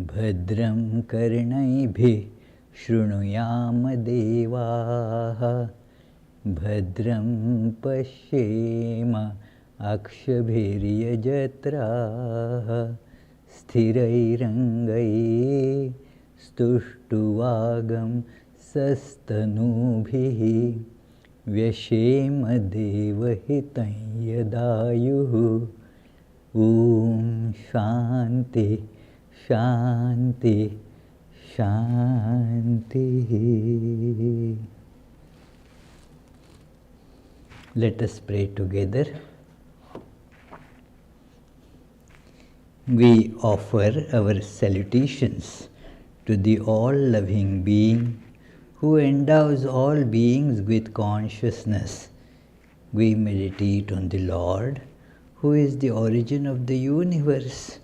भद्रं कर्णैभिः शृणुयाम देवाः भद्रं पश्येम अक्षभिर्यजत्राः स्थिरैरङ्गैः स्तुष्टुवागं सस्तनूभिः व्यशेम देवहितं यदायुः ॐ शान्ति शान्ति शान्तिः. Let us pray together. We offer our salutations to the all-loving being who endows all beings with consciousness. We meditate on the Lord, who is the origin of the universe.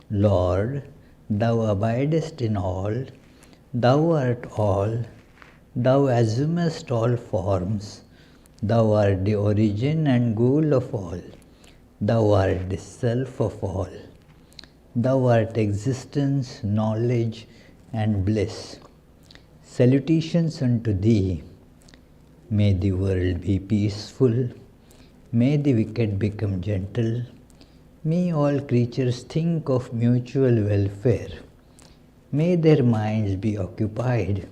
Lord, Thou abidest in all, Thou art all, Thou assumest all forms, Thou art the origin and goal of all, Thou art the self of all, Thou art existence, knowledge and bliss. Salutations unto Thee. May the world be peaceful, may the wicked become gentle, may all creatures think of mutual welfare, may their minds be occupied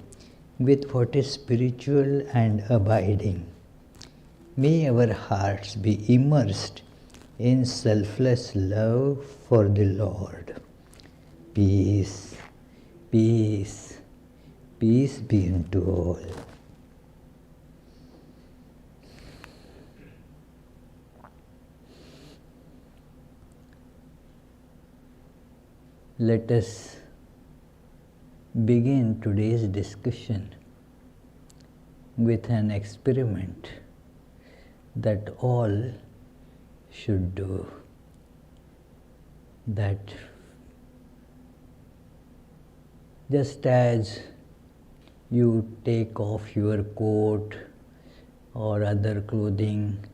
with what is spiritual and abiding. May our hearts be immersed in selfless love for the Lord. Peace, peace, peace be unto all. Let us begin today's discussion with an experiment that all should do. That just as you take off your coat or other clothing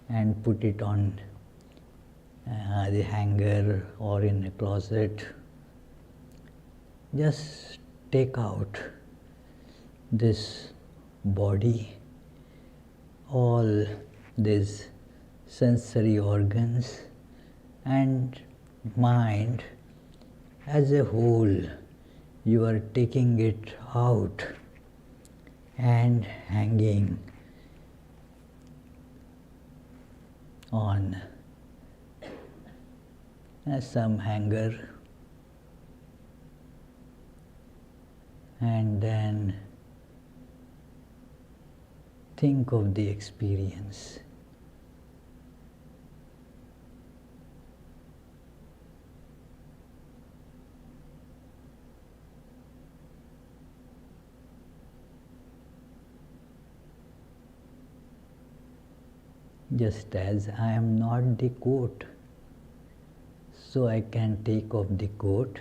and put it on the hanger or in a closet, just take out this body, all these sensory organs and mind as a whole. You are taking it out and hanging on some hanger, and then think of the experience. Just as I am not the coat, so I can take off the coat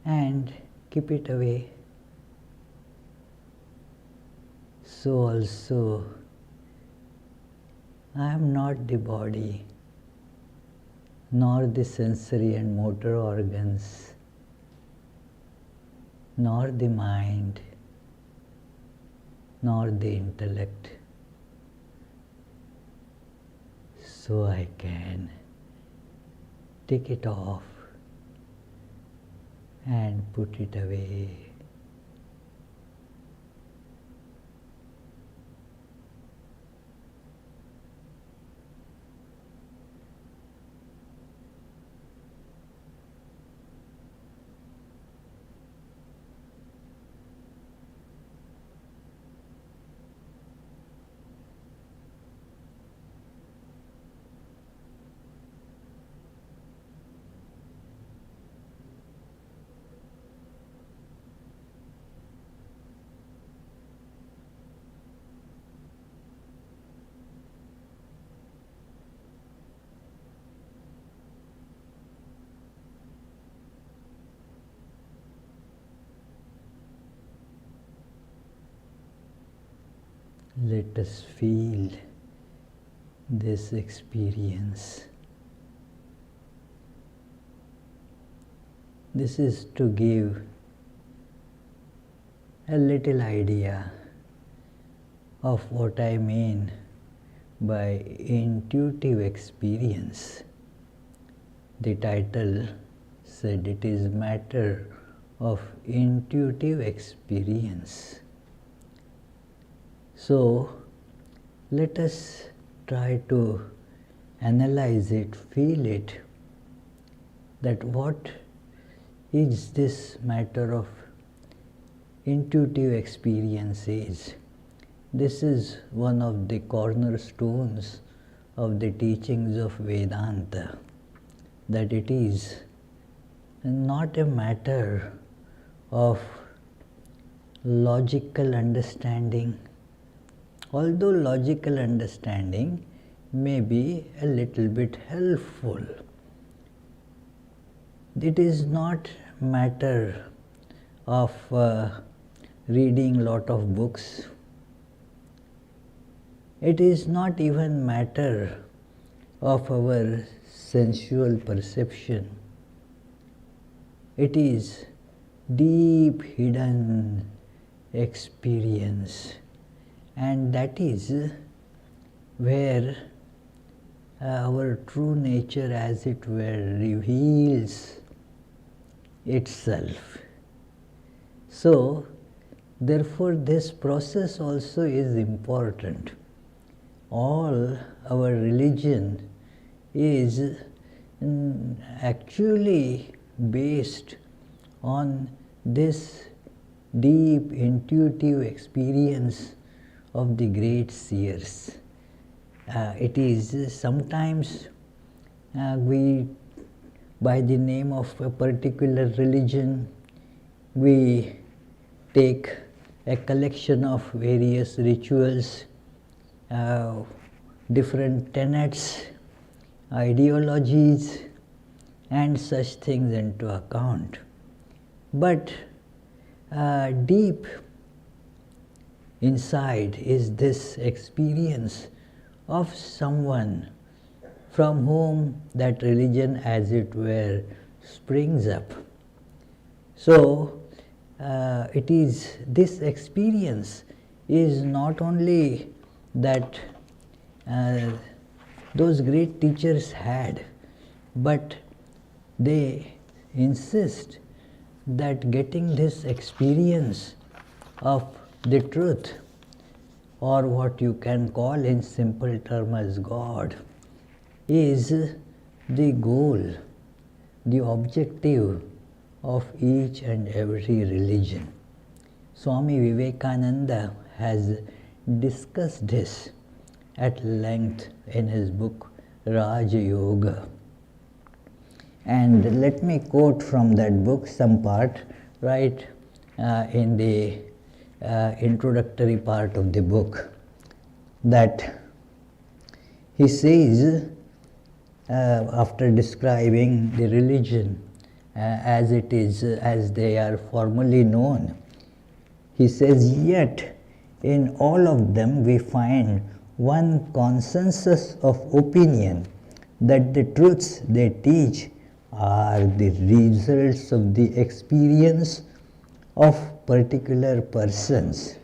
and keep it away. So also, I am not the body, nor the sensory and motor organs, nor the mind, nor the intellect. So I can take it off and put it away. Let us feel this experience This is to give a little idea of what I mean by intuitive experience. The title said it is matter of intuitive experience. So let us try to analyze it, feel it, that what is this matter of intuitive experience is. This is one of the cornerstones of the teachings of Vedanta, that it is not a matter of logical understanding, although logical understanding may be a little bit helpful. It is not matter of reading lot of books. It is not even matter of our sensual perception. It is deep hidden experience, and that is where our true nature, as it were, reveals itself. So, therefore, this process also is important. All our religion is actually based on this deep intuitive experience of the great seers. It is sometimes we, by the name of a particular religion, we take a collection of various rituals, different tenets, ideologies, and such things into account. But deep inside is this experience of someone from whom that religion, as it were, springs up. So, it is this experience is not only that those great teachers had, but they insist that getting this experience of the truth, or what you can call in simple term as God, is the goal, the objective of each and every religion. Swami Vivekananda has discussed this at length in his book Raja Yoga. And let me quote from that book some part right in the introductory part of the book, that he says, after describing the religion as it is, as they are formally known, he says, yet in all of them we find one consensus of opinion that the truths they teach are the results of the experience of particular persons.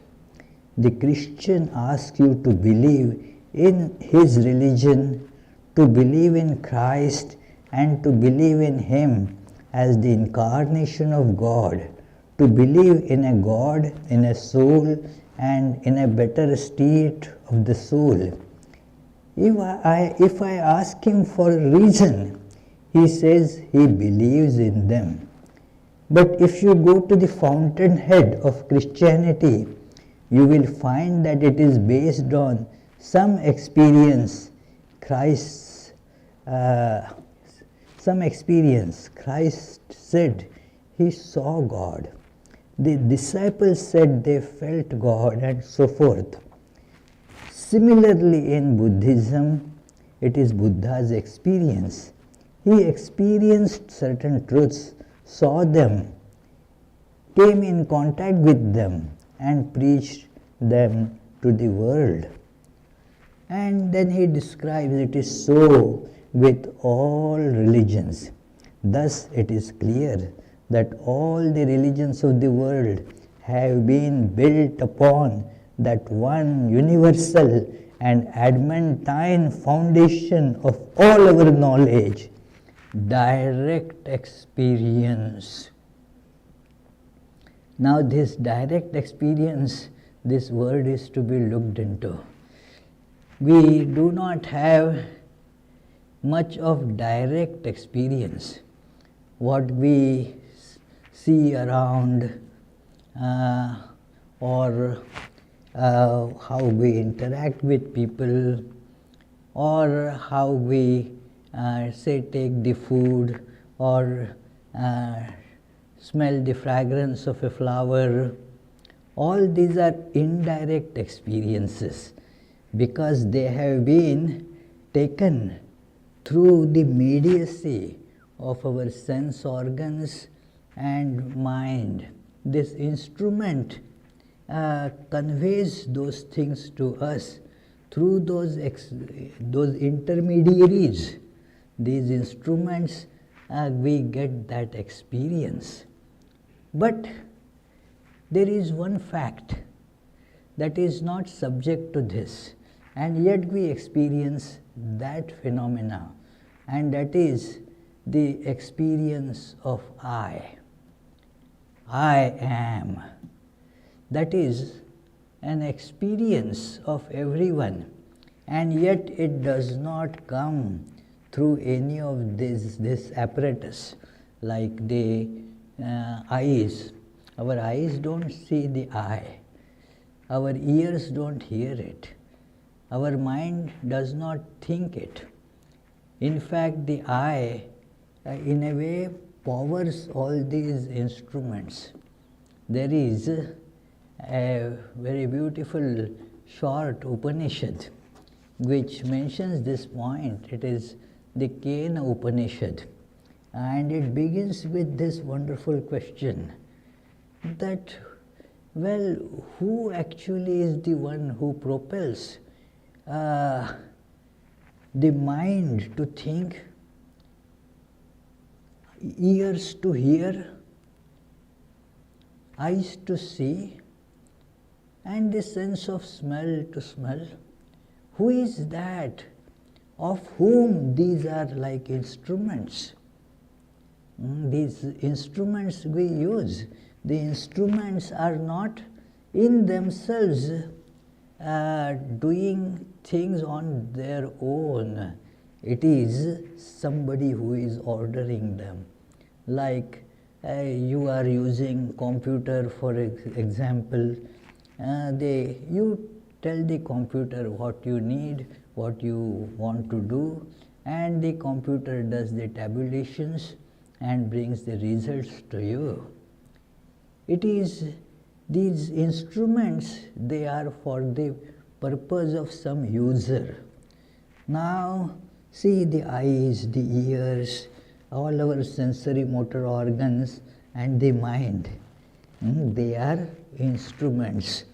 The Christian asks you to believe in his religion, to believe in Christ, and to believe in him as the incarnation of God, to believe in a God, in a soul, and in a better state of the soul. If I ask him for a reason, he says he believes in them. But if you go to the fountainhead of Christianity, you will find that it is based on some experience. Christ said he saw God. The disciples said they felt God, and so forth. Similarly, in Buddhism, it is Buddha's experience. He experienced certain truths, saw them, came in contact with them, and preached them to the world. And then he describes it is so with all religions. Thus it is clear that all the religions of the world have been built upon that one universal and adamantine foundation of all our knowledge, direct experience. Now this direct experience, this word is to be looked into. We do not have much of direct experience. What we see around or how we interact with people, or how we say take the food, or smell the fragrance of a flower, all these are indirect experiences because they have been taken through the mediacy of our sense organs and mind. This instrument conveys those things to us through those intermediaries. These instruments, we get that experience. But there is one fact that is not subject to this, and yet we experience that phenomena, and that is the experience of I. I am. That is an experience of everyone, and yet it does not come through any of this apparatus, like the eyes. Our eyes don't see the I. Our ears don't hear it. Our mind does not think it. In fact, the I, in a way, powers all these instruments. There is a very beautiful short Upanishad which mentions this point. It is the Kena Upanishad, and it begins with this wonderful question that, well, who actually is the one who propels the mind to think, ears to hear, eyes to see, and the sense of smell to smell? Who is that of whom these are like instruments? These instruments we use, the instruments are not in themselves doing things on their own. It is somebody who is ordering them. Like you are using computer, for example, you tell the computer what you need, what you want to do, and the computer does the tabulations and brings the results to you. It is these instruments, they are for the purpose of some user. Now see the eyes, the ears, all our sensory motor organs and the mind. They are instruments.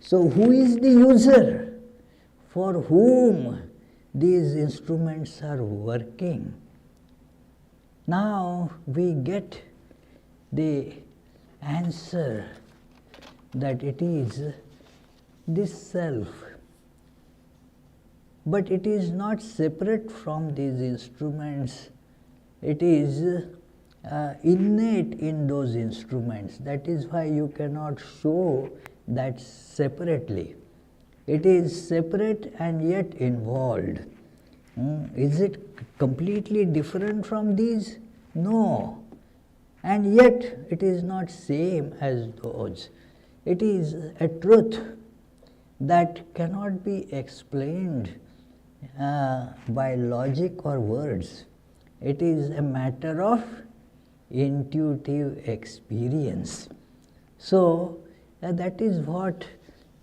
So who is the user for whom these instruments are working? Now we get the answer that it is this self. But it is not separate from these instruments. It is innate in those instruments. That is why you cannot show that separately. It is separate and yet involved. Is it completely different from these? No. And yet it is not same as those. It is a truth that cannot be explained by logic or words. It is a matter of intuitive experience. So that is what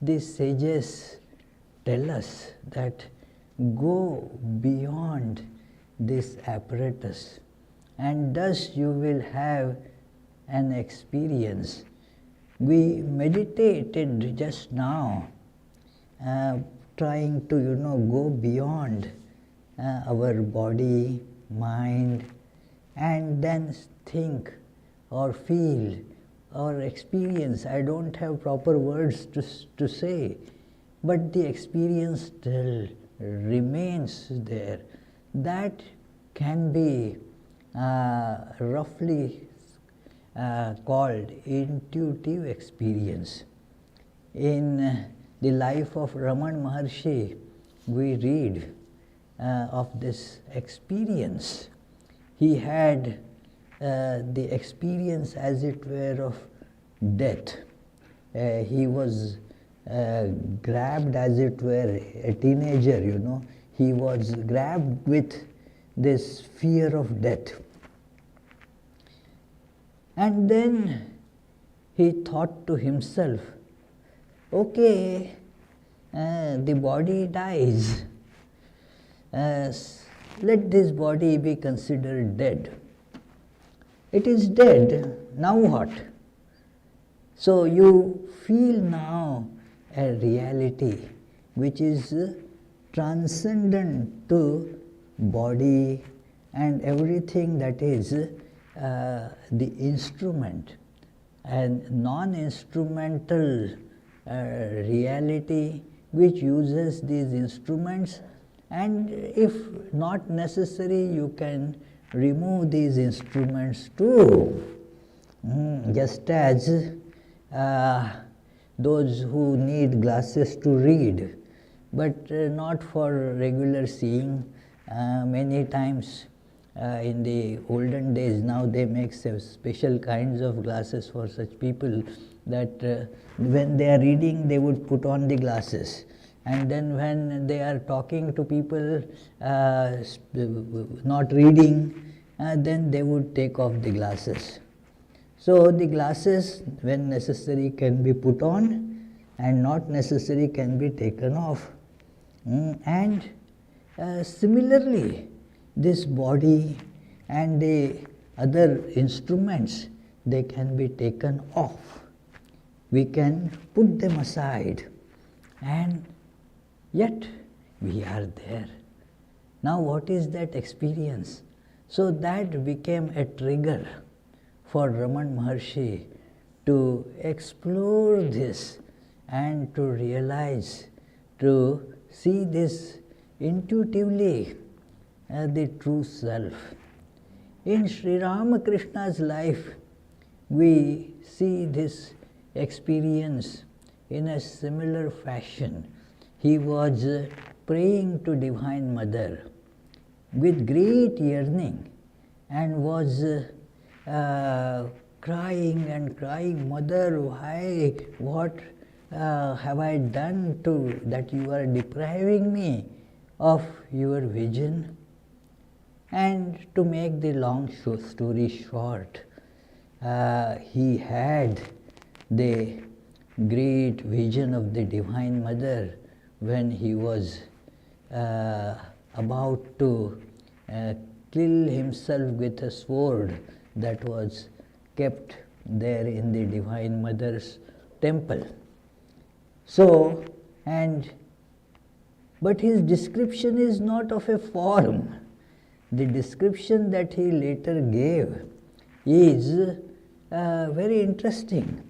these sages tell us, that go beyond this apparatus, and thus you will have an experience. We meditated just now, trying to go beyond our body, mind, and then think or feel or experience. I don't have proper words to say, but the experience still remains there. That can be roughly called intuitive experience. In the life of Raman Maharshi, we read of this experience. He had the experience, as it were, of death. He was grabbed, as it were, a teenager, he was grabbed with this fear of death. And then he thought to himself, okay, the body dies. Let this body be considered dead. It is dead, now what? So you feel now a reality which is transcendent to body and everything that is the instrument, and non-instrumental reality which uses these instruments, and if not necessary you can remove these instruments too. Just as those who need glasses to read, but not for regular seeing. Many times in the olden days, now they make special kinds of glasses for such people, that when they are reading they would put on the glasses, and then when they are talking to people not reading, then they would take off the glasses. So the glasses, when necessary, can be put on, and not necessary can be taken off. And similarly, this body and the other instruments, they can be taken off. We can put them aside, and yet we are there. Now what is that experience? So that became a trigger for Raman Maharshi to explore this and to realize, to see this intuitively as the true self. In Sri Ramakrishna's life, we see this experience in a similar fashion. He was praying to Divine Mother with great yearning and was crying and crying, Mother, why, what have I done to that you are depriving me of your vision? And to make the long story short, he had the great vision of the Divine Mother when he was about to kill himself with a sword that was kept there in the Divine Mother's temple. So, but his description is not of a form. The description that he later gave is very interesting.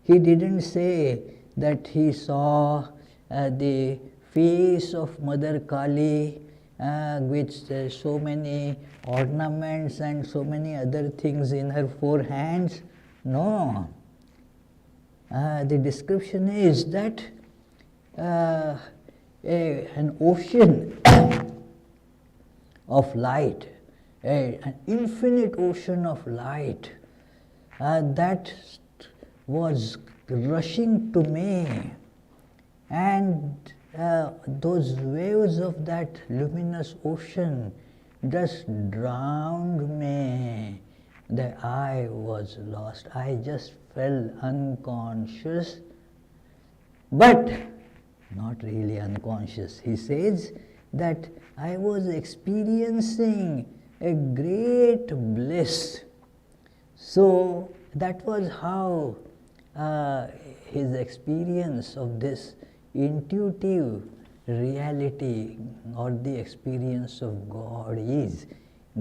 He didn't say that he saw the face of Mother Kali with so many ornaments and so many other things in her four hands. No. The description is that an ocean of light, an infinite ocean of light that was rushing to me, and those waves of that luminous ocean just drowned me. I was lost. I just fell unconscious, but not really unconscious. He says that I was experiencing a great bliss. So that was how his experience of this intuitive reality or the experience of God is.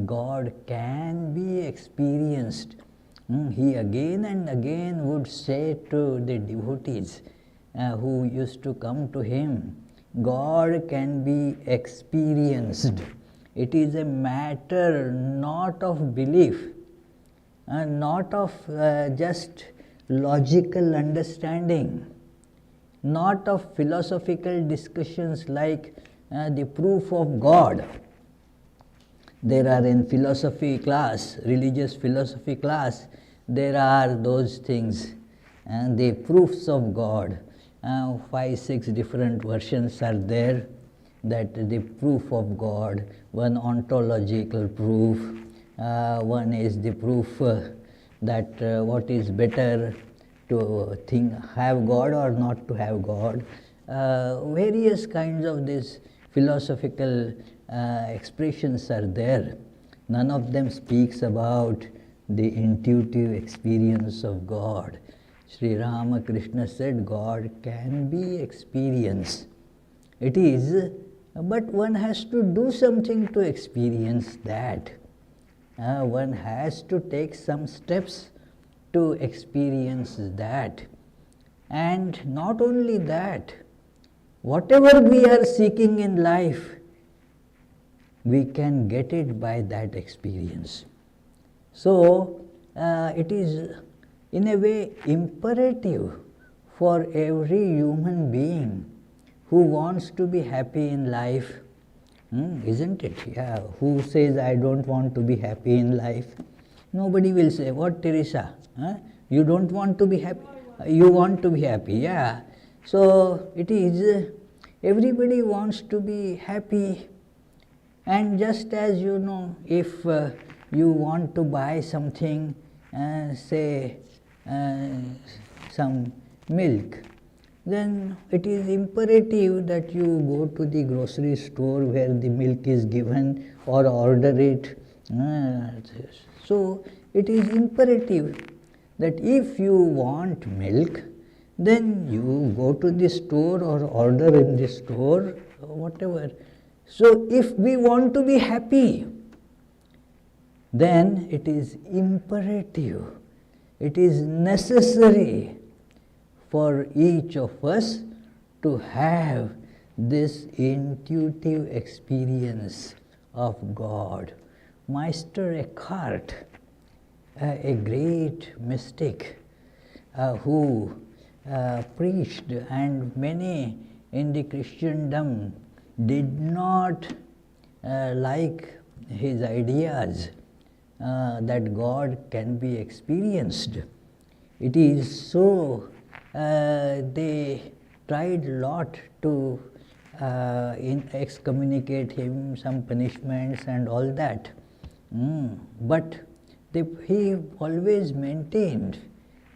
God can be experienced He again and again would say to the devotees who used to come to him, God can be experienced. It is a matter not of belief, not of just logical understanding, not of philosophical discussions like the proof of God. There are in philosophy class, religious philosophy class, there are those things, and the proofs of God. 5, 6 different versions are there, that the proof of God, one ontological proof, one is the proof that what is better to have God or not to have God. Various kinds of these philosophical expressions are there. None of them speaks about the intuitive experience of God. Sri Ramakrishna said God can be experienced. It is, but one has to do something to experience that. One has to take some steps to experience that. And not only that, whatever we are seeking in life, we can get it by that experience. So, it is in a way imperative for every human being who wants to be happy in life, isn't it? Yeah. Who says, I don't want to be happy in life? Nobody will say, what, Teresa? You don't want to be happy? You want to be happy, yeah. So, it is, everybody wants to be happy. And just as you know, if you want to buy something, say some milk, then it is imperative that you go to the grocery store where the milk is given or order it. So it is imperative that if you want milk, then you go to the store or order in the store, whatever. So if we want to be happy, then it is imperative, it is necessary for each of us to have this intuitive experience of God. Meister Eckhart, a great mystic who preached, and many in the Christendom did not like his ideas that God can be experienced. It is so they tried a lot to excommunicate him, some punishments and all that. But he always maintained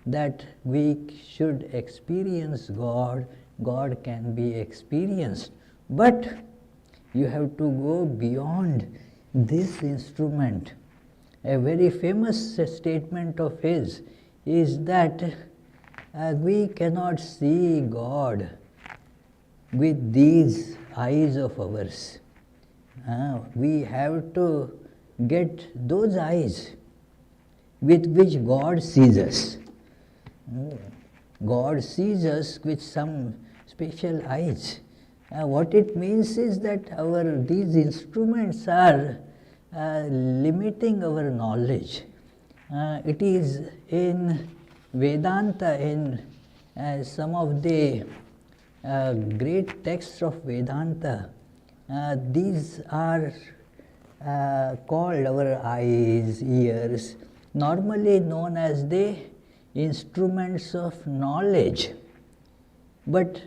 that we should experience God, God can be experienced. But you have to go beyond this instrument. A very famous statement of his is that we cannot see God with these eyes of ours. We have to get those eyes with which God sees us. God sees us with some special eyes. What it means is that these instruments are limiting our knowledge. It is in Vedanta, in some of the great texts of Vedanta, these are called our eyes, ears, normally known as the instruments of knowledge. But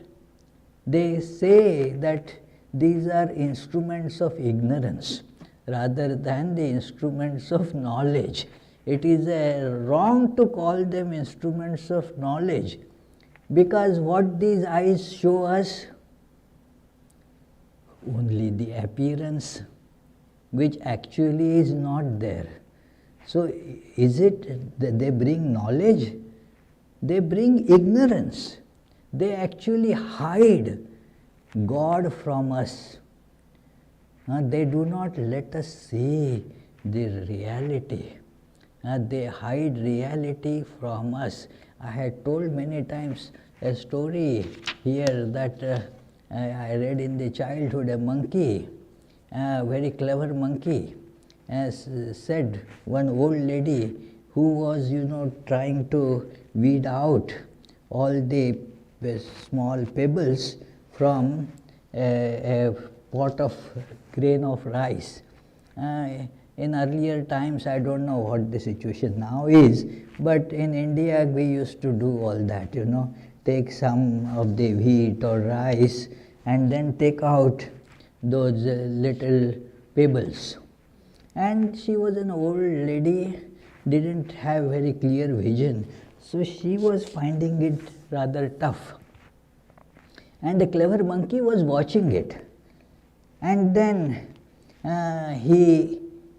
they say that these are instruments of ignorance rather than the instruments of knowledge. It is wrong to call them instruments of knowledge, because what these eyes show us? Only the appearance, which actually is not there. So is it that they bring knowledge? They bring ignorance. They actually hide God from us. They do not let us see the reality. They hide reality from us. I had told many times a story here that I read in the childhood. A monkey, a very clever monkey, as said, one old lady who was, trying to weed out all the small pebbles from a pot of grain of rice. In earlier times, I don't know what the situation now is, but in India we used to do all that, take some of the wheat or rice and then take out those little pebbles. And she was an old lady, didn't have very clear vision, so she was finding it rather tough. And the clever monkey was watching it. And then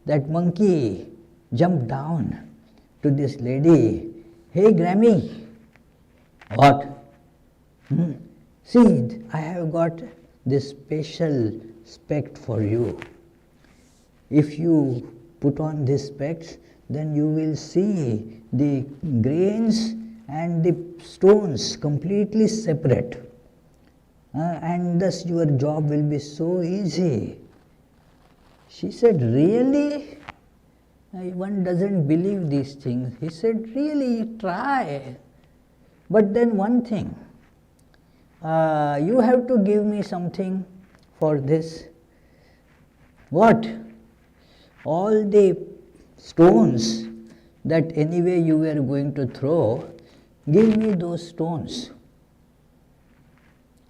that monkey jumped down to this lady. Hey, Grammy. What? See, I have got this special specs for you. If you put on these specs, then you will see the grains and the stones completely separate. And thus your job will be so easy. She said, really? One doesn't believe these things. He said, really, try. But then one thing, you have to give me something for this. What? All the stones that anyway you were going to throw, give me those stones.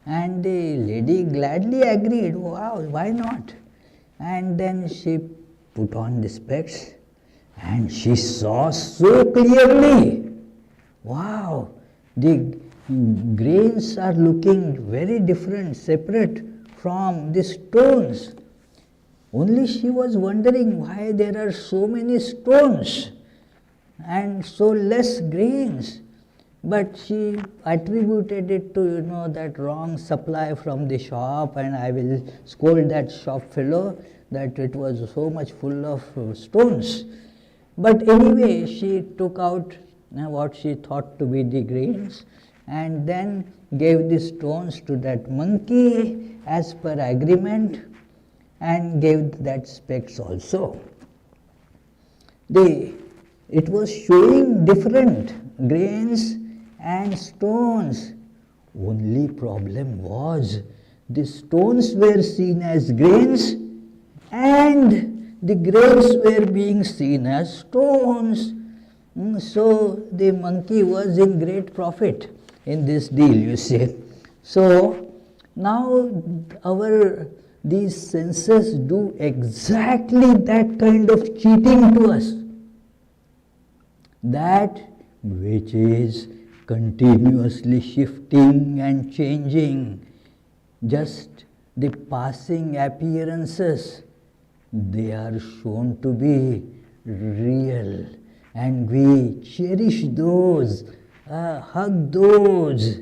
And the lady gladly agreed, wow, why not? And then she put on the specs and she saw so clearly. Wow, the grains are looking very different, separate from the stones. Only she was wondering why there are so many stones and so less grains. But she attributed it to, that wrong supply from the shop, and I will scold that shop fellow that it was so much full of stones. But anyway, she took out what she thought to be the grains and then gave the stones to that monkey as per agreement and gave that specs also. It was showing different grains and stones. Only problem was the stones were seen as grains and the grains were being seen as stones. So the monkey was in great profit in this deal, you see. So now these senses do exactly that kind of cheating to us. That which is continuously shifting and changing, just the passing appearances, they are shown to be real, and we cherish those, hug those,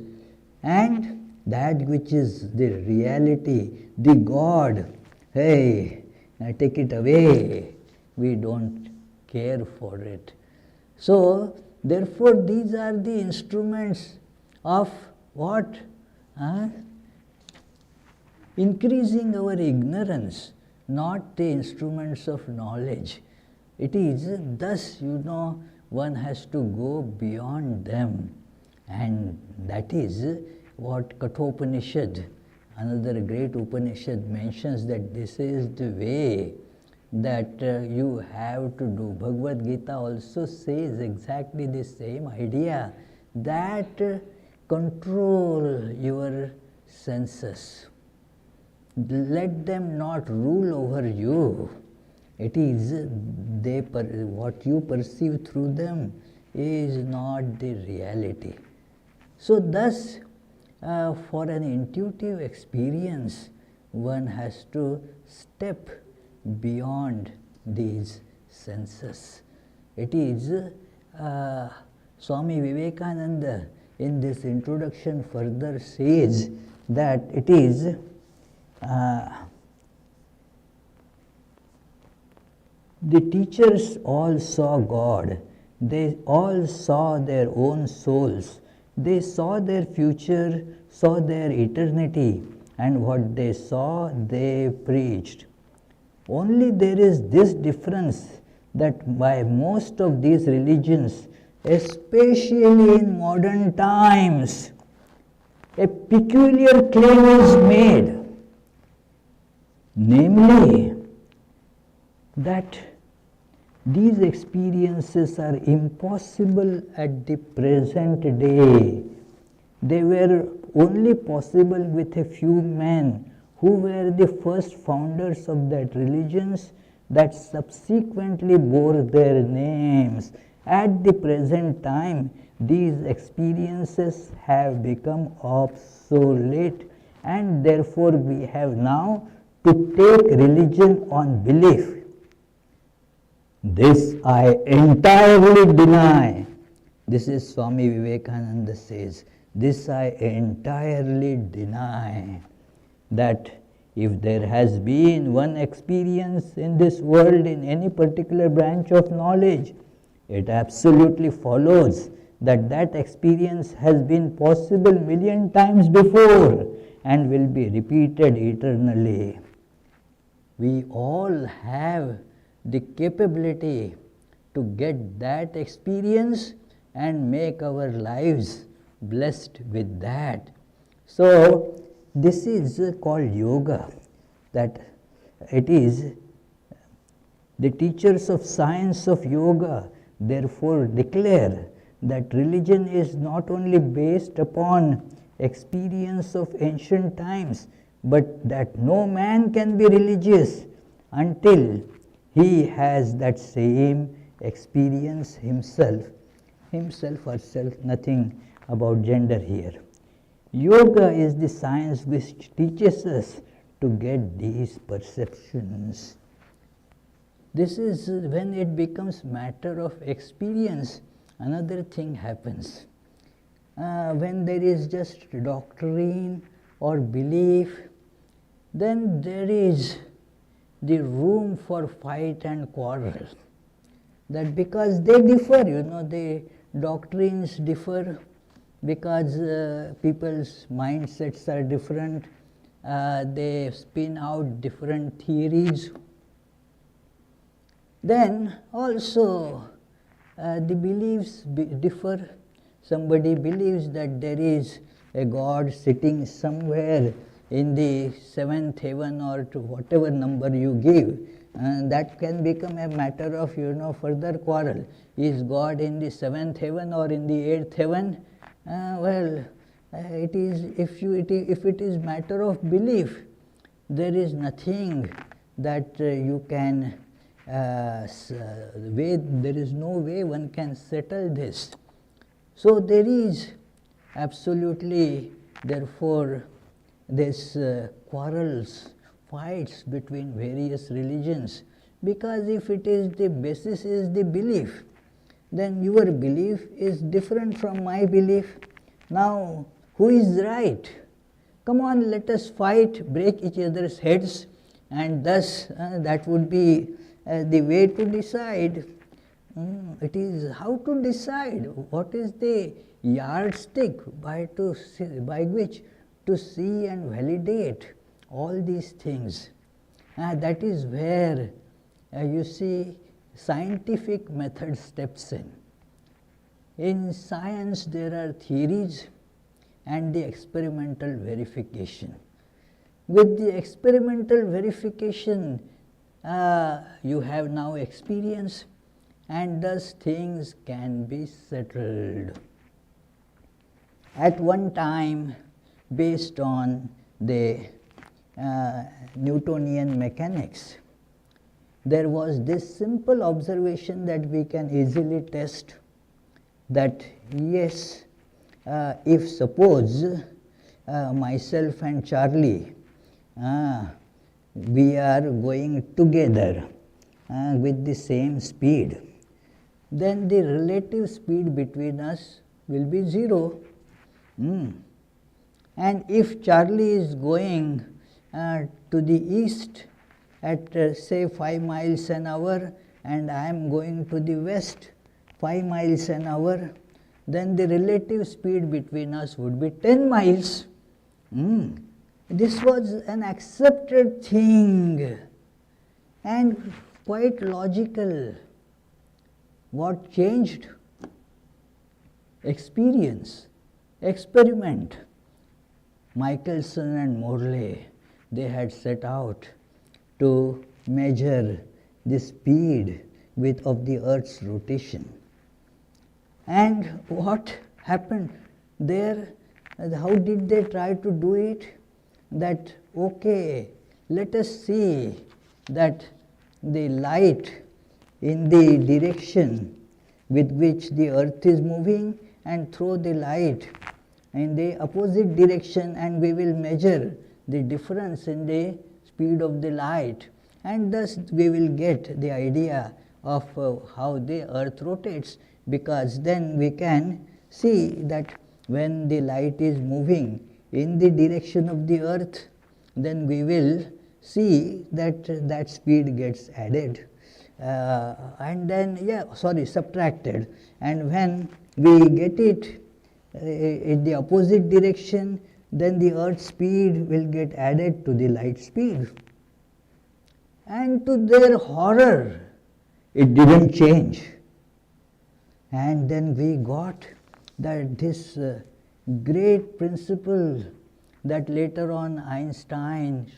and that which is the reality, the God, hey, take it away, we don't care for it. So, therefore, these are the instruments of what? Increasing our ignorance, not the instruments of knowledge. It is thus, one has to go beyond them. And that is what Kathopanishad, another great Upanishad, mentions, that this is the way that you have to do. Bhagavad Gita also says exactly the same idea, that control your senses. Let them not rule over you. It is what you perceive through them is not the reality. So thus, for an intuitive experience, one has to step beyond these senses. It is Swami Vivekananda in this introduction further says that it is The teachers all saw God. They all saw their own souls. They saw their future, saw their eternity, and what they saw, they preached. Only there is this difference that by most of these religions, especially in modern times, a peculiar claim is made, namely that these experiences are impossible at the present day. They were only possible with a few men who were the first founders of that religions that subsequently bore their names. At the present time, these experiences have become obsolete, and therefore we have now to take religion on belief. This I entirely deny. This is Swami Vivekananda says, this I entirely deny, that if there has been one experience in this world in any particular branch of knowledge, it absolutely follows that that experience has been possible million times before and will be repeated eternally. We all have the capability to get that experience and make our lives blessed with that. So this is called yoga, that it is the teachers of science of yoga therefore declare that religion is not only based upon experience of ancient times, but that no man can be religious until he has that same experience himself or self, nothing about gender here. Yoga is the science which teaches us to get these perceptions. This is when it becomes matter of experience, another thing happens. When there is just doctrine or belief, then there is the room for fight and quarrel. That because they differ, the doctrines differ, because people's mindsets are different, they spin out different theories. Then also the beliefs differ. Somebody believes that there is a God sitting somewhere in the seventh heaven, or to whatever number you give, that can become a matter of further quarrel. Is God in the seventh heaven or in the eighth heaven? It is if it is matter of belief, there is nothing that you can there is no way one can settle this. So there is absolutely therefore this quarrels, fights between various religions, because if it is the basis is the belief, then your belief is different from my belief. Now who is right? Come on, let us fight, break each other's heads, and thus that would be the way to decide. It is how to decide, what is the yardstick by which to see and validate all these things. That is where you see scientific method steps in. In science there are theories and the experimental verification. With the experimental verification you have now experience, and thus things can be settled. At one time, based on the Newtonian mechanics, there was this simple observation that we can easily test, that yes, if suppose myself and Charlie, we are going together with the same speed, then the relative speed between us will be 0. And if Charlie is going to the east at say 5 miles an hour, and I am going to the west 5 miles an hour, then the relative speed between us would be 10 miles. This was an accepted thing and quite logical. What changed? Experience, experiment. Michelson and Morley, they had set out to measure the speed of the Earth's rotation. And what happened there? How did they try to do it? That, okay, let us see that the light in the direction with which the Earth is moving, and throw the light in the opposite direction, and we will measure the difference in the speed of the light, and thus we will get the idea of how the Earth rotates, because then we can see that when the light is moving in the direction of the Earth, then we will see that that speed gets added and then subtracted, and when we get it in the opposite direction, then the Earth's speed will get added to the light speed. And to their horror, it didn't change. And then we got that this great principle that later on Einstein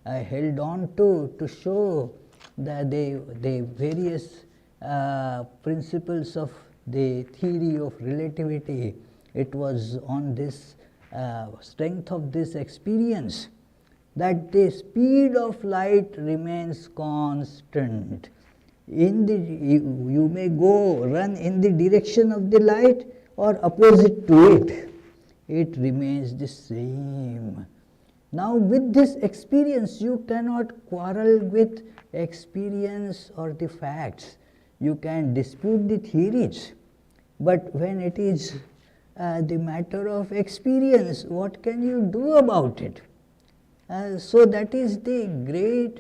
held on to show that the various principles of the theory of relativity. It was on this strength of this experience that the speed of light remains constant. You may run in the direction of the light or opposite to it. It remains the same. Now with this experience, you cannot quarrel with experience or the facts. You can dispute the theories, but when it is the matter of experience, what can you do about it? So that is the great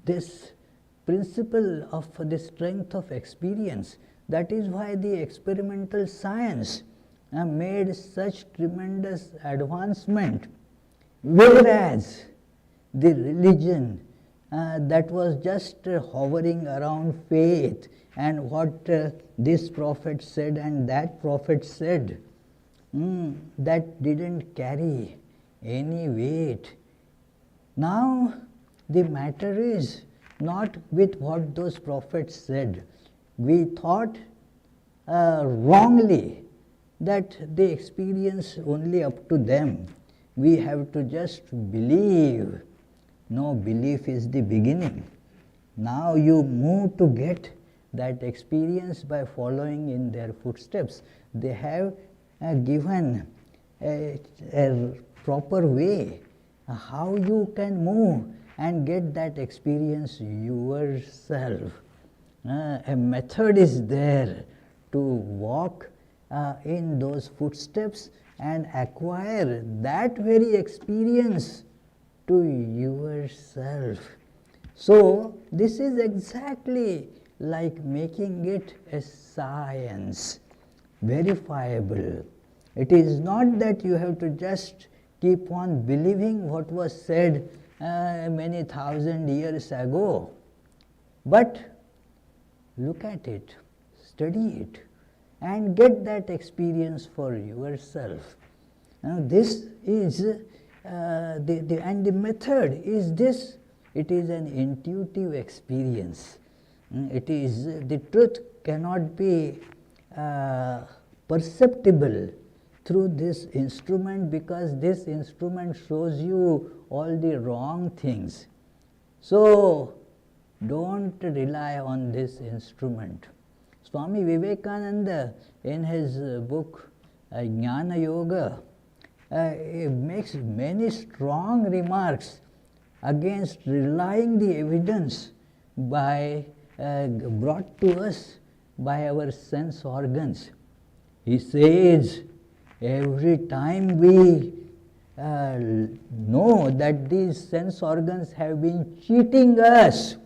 this principle of the strength of experience. That is why the experimental science made such tremendous advancement, whereas the religion that was just hovering around faith and what this prophet said and that prophet said, that didn't carry any weight. Now the matter is not with what those prophets said. We thought wrongly that they experience only up to them. We have to just believe. No, belief is the beginning. Now you move to get that experience by following in their footsteps. They have given a proper way how you can move and get that experience yourself. A method is there to walk in those footsteps and acquire that very experience to yourself. So this is exactly like making it a science, verifiable. It is not that you have to just keep on believing what was said many thousand years ago, but look at it, study it, and get that experience for yourself. Now this is and the method is this. It is an intuitive experience. It is the truth cannot be perceptible through this instrument, because this instrument shows you all the wrong things. So don't rely on this instrument. Swami Vivekananda, in his book Jnana Yoga, makes many strong remarks against relying the evidence brought to us by our sense organs. He says, every time we know that these sense organs have been cheating us,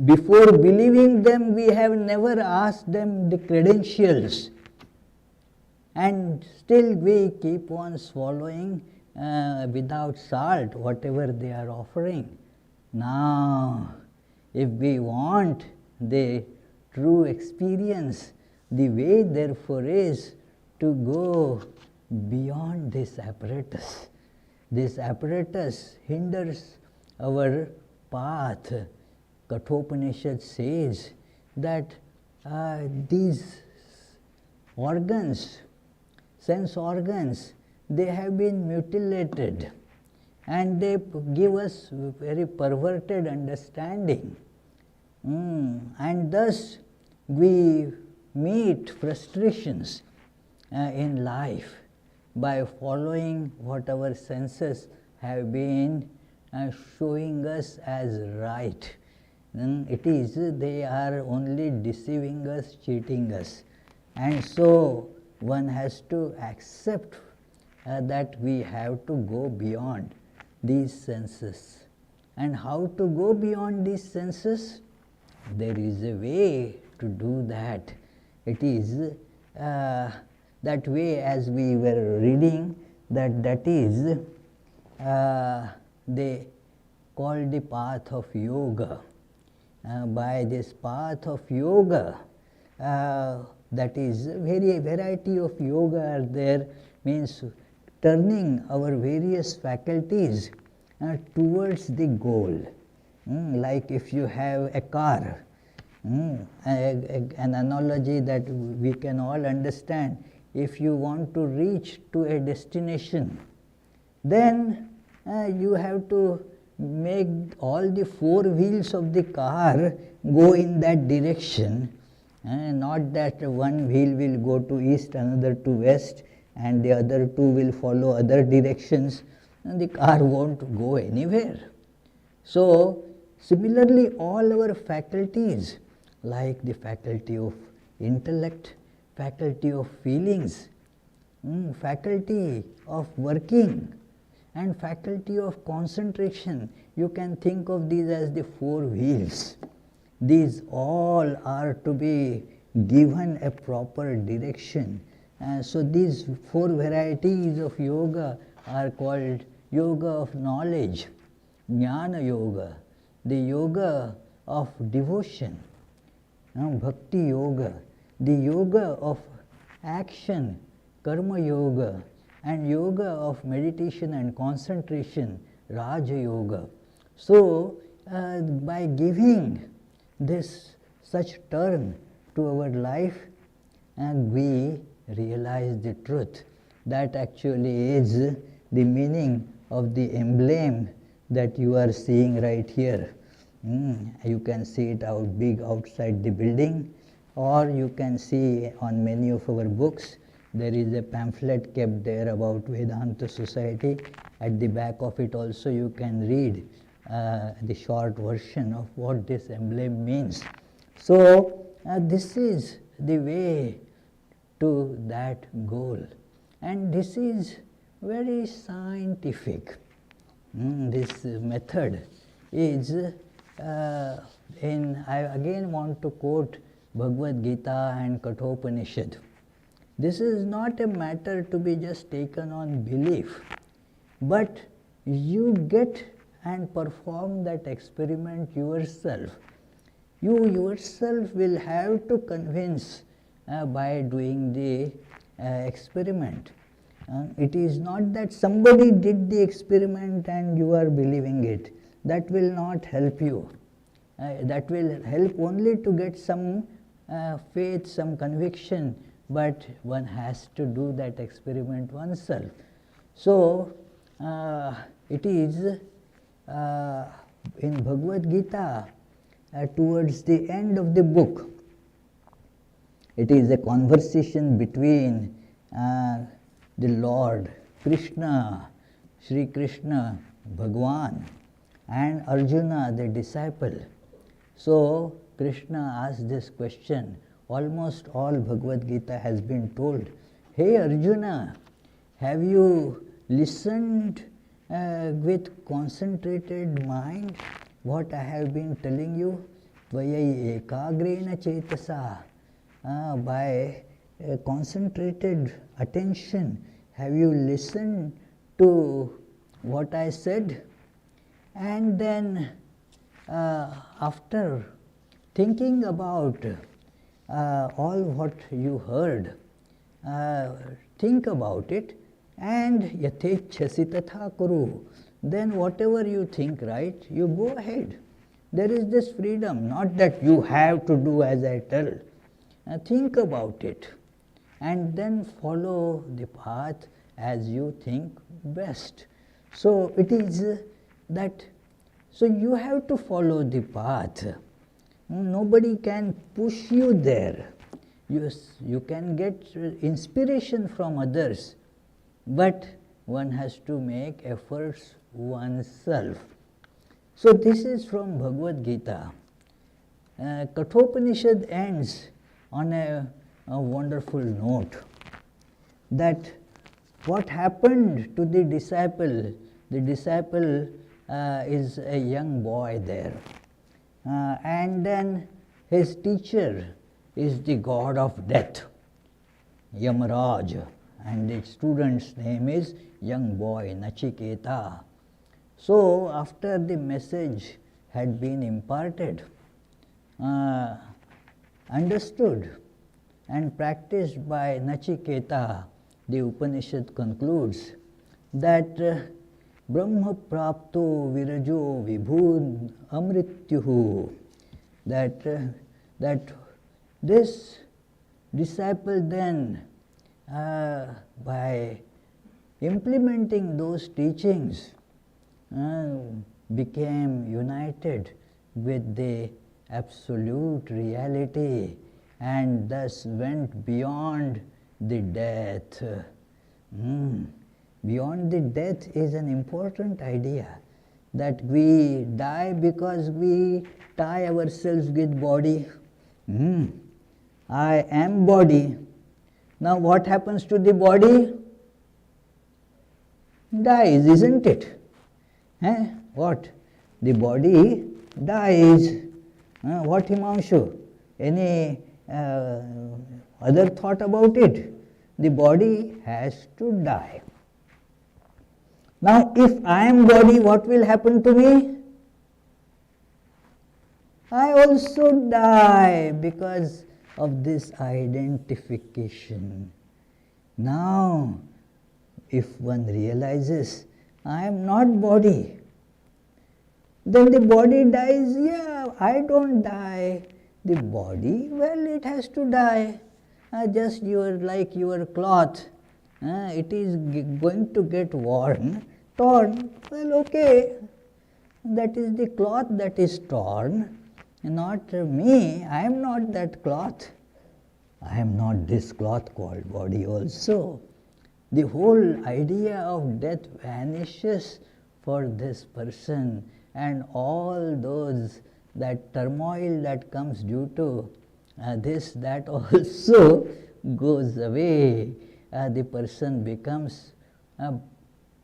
Before believing them, we have never asked them the credentials. And still we keep on swallowing without salt whatever they are offering. Now, if we want the true experience, the way therefore is to go beyond this apparatus. This apparatus hinders our path. Kathopanishad says that these organs, sense organs, they have been mutilated and they give us very perverted understanding. And thus we meet frustrations in life by following what our senses have been showing us as right. It is, they are only deceiving us, cheating us. And so one has to accept that we have to go beyond these senses. And how to go beyond these senses? There is a way to do that. It is that way, as we were reading, that is they call the path of yoga. By this path of yoga, that is, variety of yoga are there, means turning our various faculties towards the goal. Like if you have a car, an analogy that we can all understand, if you want to reach to a destination, then you have to make all the four wheels of the car go in that direction, not that one wheel will go to east, another to west, and the other two will follow other directions, and the car won't go anywhere. So, similarly, all our faculties, like the faculty of intellect, faculty of feelings, faculty of working, and faculty of concentration, you can think of these as the four wheels. These all are to be given a proper direction. So these four varieties of yoga are called yoga of knowledge, jnana yoga, the yoga of devotion, bhakti yoga, the yoga of action, karma yoga, and yoga of meditation and concentration, raja yoga. So by giving this such turn to our life, we realize the truth. That actually is the meaning of the emblem that you are seeing right here. You can see it out big outside the building, or you can see on many of our books. There is a pamphlet kept there about Vedanta Society. At the back of it also you can read the short version of what this emblem means. So this is the way to that goal, and this is very scientific. This method is I again want to quote Bhagavad Gita and Kathopanishad. This is not a matter to be just taken on belief, but you get and perform that experiment yourself. You yourself will have to convince by doing the experiment. It is not that somebody did the experiment and you are believing it. That will not help you. That will help only to get some faith, some conviction, but one has to do that experiment oneself. So it is in Bhagavad Gita, towards the end of the book, it is a conversation between the Lord Krishna, Sri Krishna, Bhagwan, and Arjuna, the disciple. So Krishna asked this question. Almost all Bhagavad Gita has been told. Hey Arjuna, have you listened with concentrated mind what I have been telling you? tvayai ekagrena chetasa. By concentrated attention, have you listened to what I said? And then after thinking about all what you heard, think about it, and yatechasi tatha kuru. Then whatever you think right, you go ahead. There is this freedom, not that you have to do as I tell. Think about it and then follow the path as you think best. So it is that, so you have to follow the path. Nobody can push you there. You can get inspiration from others, but one has to make efforts oneself. So this is from Bhagavad Gita. Kathopanishad ends on a wonderful note, that what happened to the disciple is a young boy there, and then his teacher is the god of death, Yamaraj, and the student's name is young boy Nachiketa. So after the message had been imparted, understood and practiced by Nachiketa, the Upanishad concludes that Brahma prapto virajo vibhun amrityuhu, that this disciple then, by implementing those teachings, became united with the absolute reality and thus went beyond the death. Beyond the death is an important idea, that we die because we tie ourselves with body. I am body. Now what happens to the body? Dies, isn't it? What? The body dies. What, Himanshu? Any other thought about it? The body has to die. Now if I am body, what will happen to me? I also die because of this identification. Now, if one realizes I am not body, then the body dies. Yeah, I don't die. The body, well, it has to die. Just like your cloth, it is going to get torn. Well, okay, that is the cloth that is torn. Not me, I am not that cloth. I am not this cloth called body also. The whole idea of death vanishes for this person, and all those, that turmoil that comes due to this, that also goes away. The person becomes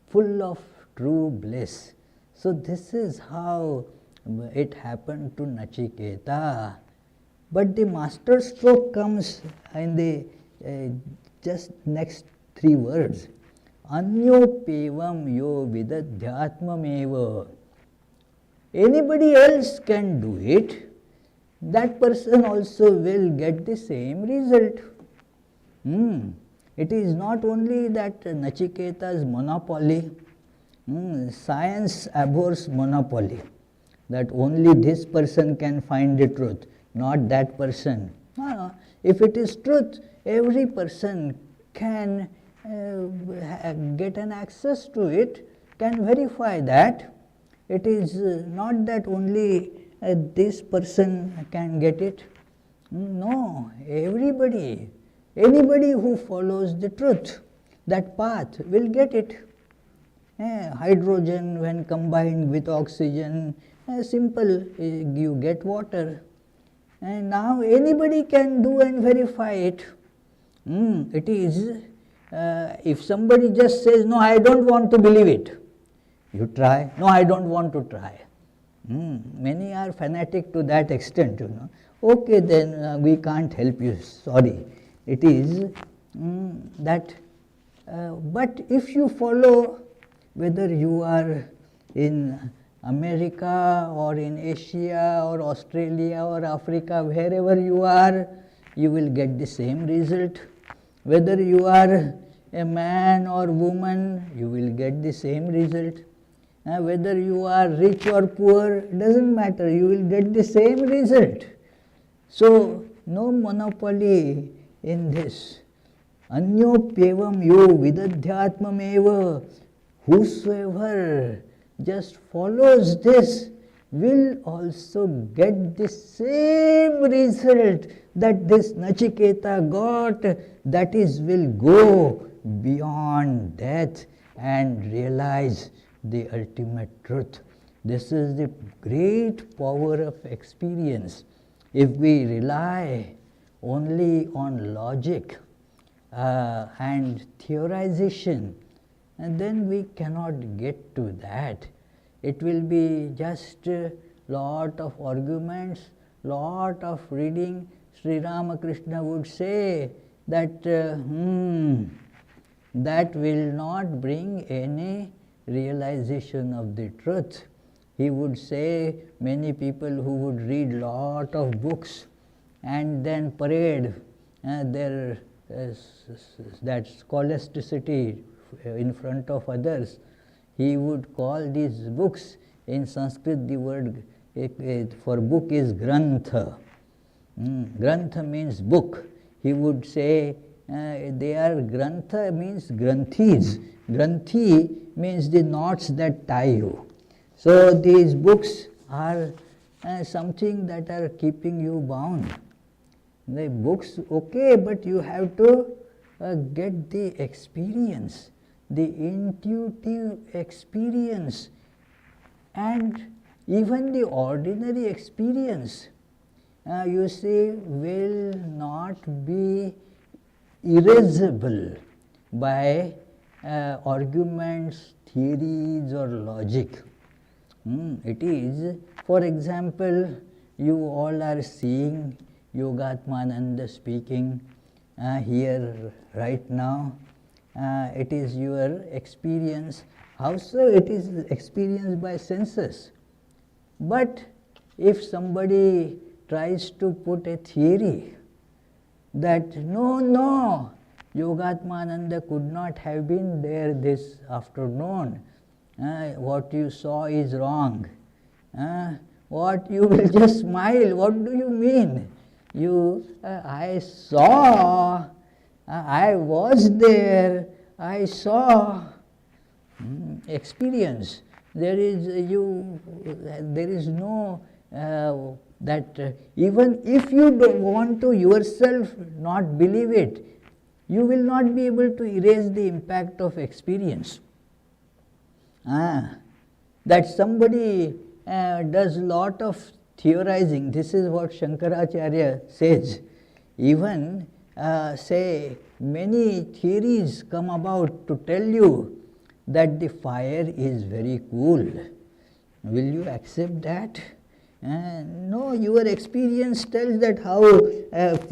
full of true bliss. So this is how it happened to Nachiketa. But the master stroke comes in the just next three words. Anyopevam yo vidadhyatmameva. Anybody else can do it. That person also will get the same result. It is not only that Nachiketa's monopoly. Science abhors monopoly, that only this person can find the truth, not that person. If it is truth, every person can get an access to it, can verify that. It is not that only this person can get it. No, everybody, anybody who follows the truth, that path will get it. Hydrogen, when combined with oxygen, simple, you get water. And now anybody can do and verify it. It is, if somebody just says, no, I don't want to believe it, you try. No, I don't want to try. Many are fanatic to that extent, Okay, then we can't help you, sorry. It is that, but if you follow, whether you are in America or in Asia or Australia or Africa, wherever you are, you will get the same result. Whether you are a man or woman, you will get the same result. Whether you are rich or poor, doesn't matter, you will get the same result. So, no monopoly in this. Anyopyevam yo vidadhyatmameva. Whosoever just follows this will also get the same result that this Nachiketa got, that is, will go beyond death and realize the ultimate truth. This is the great power of experience. If we rely only on logic and theorization, and then we cannot get to that. It will be just a lot of arguments, lot of reading. Sri Ramakrishna would say that that will not bring any realization of the truth. He would say many people who would read lot of books and then parade their that scholasticity in front of others, he would call these books, in Sanskrit the word for book is Grantha. Grantha means book. He would say they are Grantha means Granthis. Granthi means the knots that tie you. So these books are something that are keeping you bound. The books, okay, but you have to get the experience, the intuitive experience, and even the ordinary experience, you see, will not be erasable by arguments, theories or logic. It is, for example, you all are seeing Yogatmananda speaking here right now. It is your experience. How so? It is experienced by senses. But if somebody tries to put a theory that no, Yogatmananda could not have been there this afternoon, what you saw is wrong. What you will just smile, what do you mean? I saw, I was there, I saw. Experience. There is no that even if you don't want to yourself not believe it, you will not be able to erase the impact of experience. That somebody does lot of theorizing, this is what Shankaracharya says. Even say many theories come about to tell you that the fire is very cool. Will you accept that? No, your experience tells that how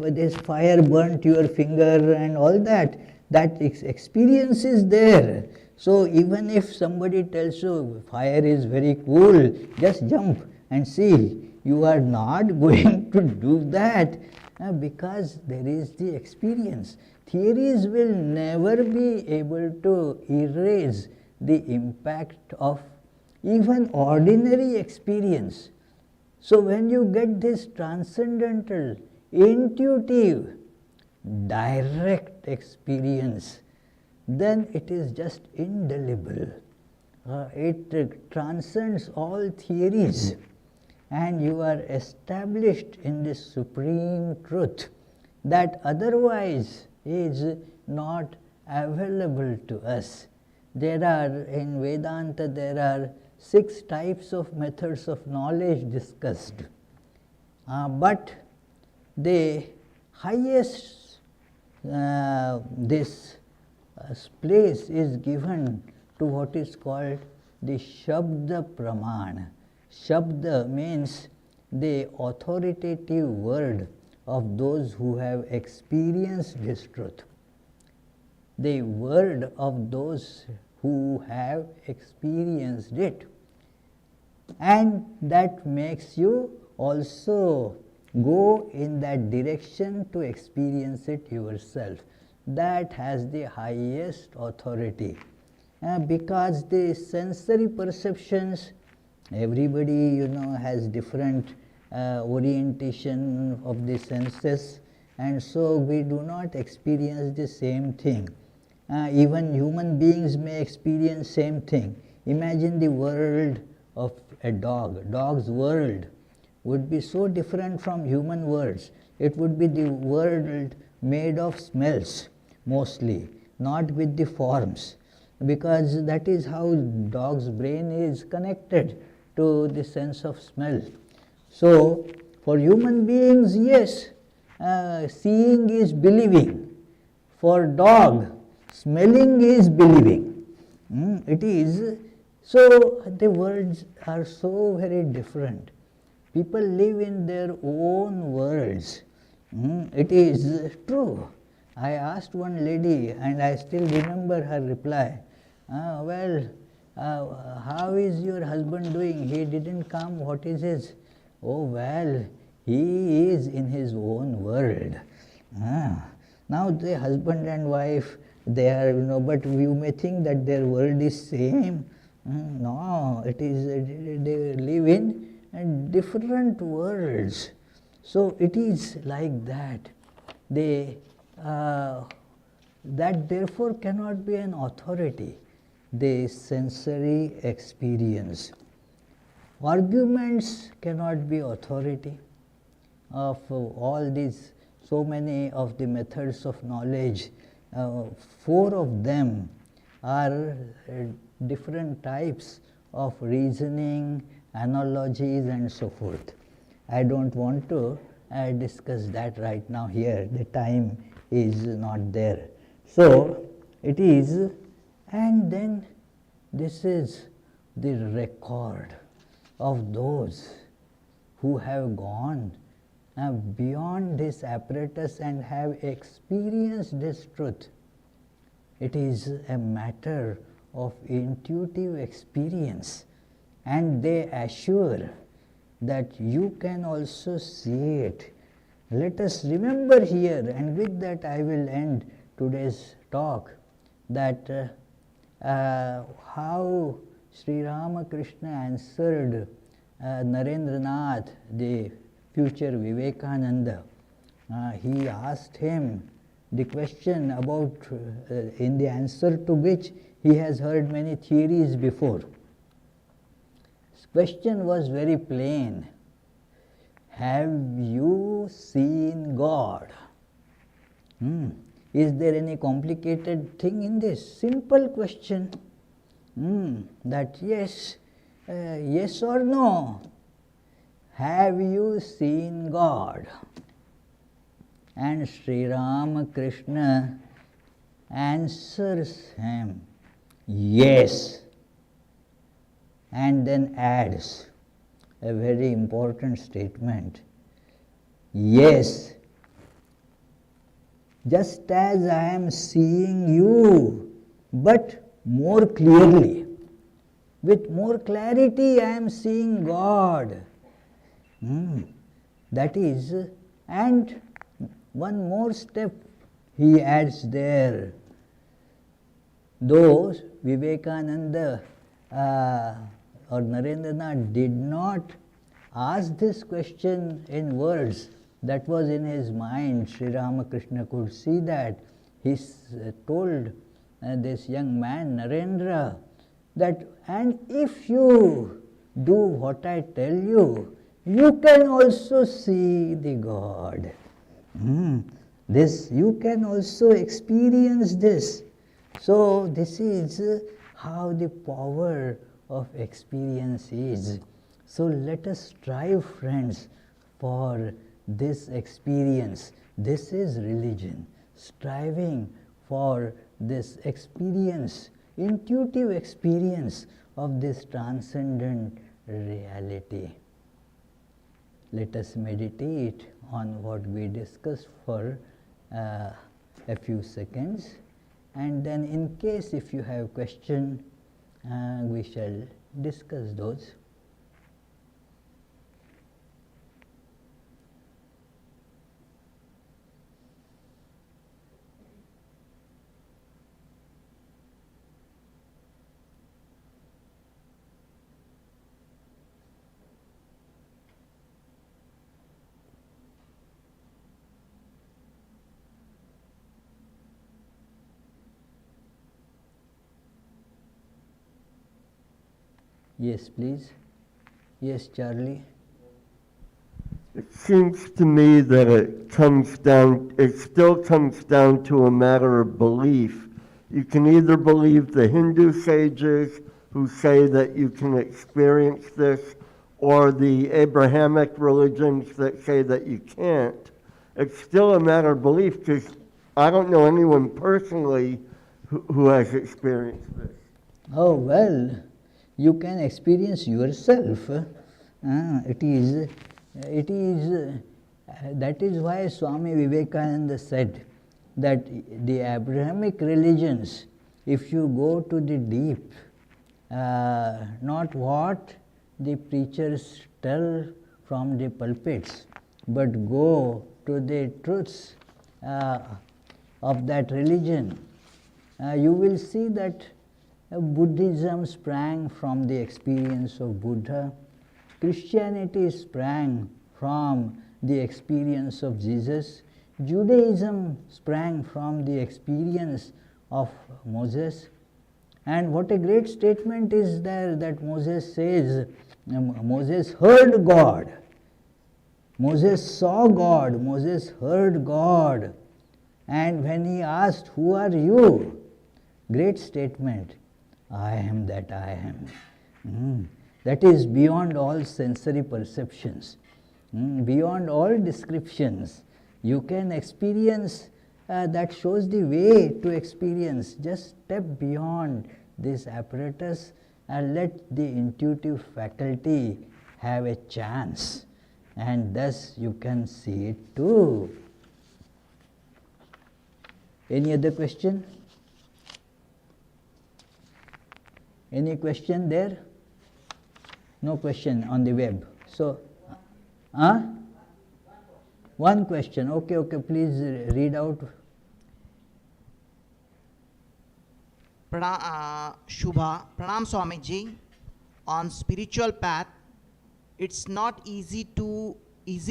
this fire burnt your finger and all that. That experience is there. So even if somebody tells you fire is very cool, just jump and see. You are not going to do that because there is the experience. Theories will never be able to erase the impact of even ordinary experience. So when you get this transcendental, intuitive, direct experience, then it is just indelible. It transcends all theories, and you are established in this supreme truth that otherwise is not available to us. There are, in Vedanta, there are 6 types of methods of knowledge discussed. But the highest this place is given to what is called the Sabda pramaan. Sabda means the authoritative word of those who have experienced this truth. The word of those who have experienced it. And that makes you also go in that direction to experience it yourself. That has the highest authority. Because the sensory perceptions, everybody has different orientation of the senses, and so we do not experience the same thing. Even human beings may experience same thing. Imagine the world of a dog. Dog's world would be so different from human worlds. It would be the world made of smells mostly, not with the forms, because that is how dog's brain is connected to the sense of smell. So for human beings, yes, seeing is believing. For dog, smelling is believing. It is. So the worlds are so very different. People live in their own worlds. It is true. I asked one lady, and I still remember her reply. Well, how is your husband doing? He didn't come. What is his? Oh, well, he is in his own world. Now the husband and wife, they are, but you may think that their world is same. No, it is, they live in different worlds. So it is like that. That therefore cannot be an authority, the sensory experience. Arguments cannot be authority. Of all these, so many of the methods of knowledge, 4 of them are different types of reasoning, analogies and so forth. I don't want to discuss that right now here. The time is not there. So it is, and then this is the record of those who have gone beyond this apparatus and have experienced this truth. It is a matter of intuitive experience, and they assure that you can also see it. Let us remember here, and with that I will end today's talk, that how Sri Ramakrishna answered Narendranath, the future Vivekananda. He asked him the question about, in the answer to which he has heard many theories before. His question was very plain. Have you seen God? Is there any complicated thing in this? Simple question. That yes, yes or no. Have you seen God? And Sri Ramakrishna answers him, yes, and then adds a very important statement. Yes, just as I am seeing you, but more clearly, with more clarity I am seeing God. That is, and one more step he adds there. Though Vivekananda or Narendranath did not ask this question in words, that was in his mind. Sri Ramakrishna could see that. He told this young man, Narendra, that, and if you do what I tell you, you can also see the God. This, you can also experience this. So this is how the power of experience is. So let us strive, friends, for this experience. This is religion, striving for this experience, intuitive experience of this transcendent reality. Let us meditate on what we discussed for a few seconds, and then in case if you have question, we shall discuss those. Yes, please. Yes, Charlie. It seems to me that it still comes down to a matter of belief. You can either believe the Hindu sages who say that you can experience this, or the Abrahamic religions that say that you can't. It's still a matter of belief, because I don't know anyone personally who has experienced this. Oh, well, you can experience yourself. That is why Swami Vivekananda said that the Abrahamic religions, if you go to the deep, not what the preachers tell from the pulpits, but go to the truths of that religion, you will see that Buddhism sprang from the experience of Buddha, Christianity sprang from the experience of Jesus, Judaism sprang from the experience of Moses. And what a great statement is there that Moses says, Moses heard God, Moses saw God, Moses heard God. And when he asked, who are you? Great statement. I am that I am. That is beyond all sensory perceptions, beyond all descriptions. You can experience, that shows the way to experience. Just step beyond this apparatus and let the intuitive faculty have a chance, and thus you can see it too. Any other question? Any question there? No question on the web. So, one question. Okay, please read out. Shubha, Pranam Swamiji. On spiritual path, it's not easy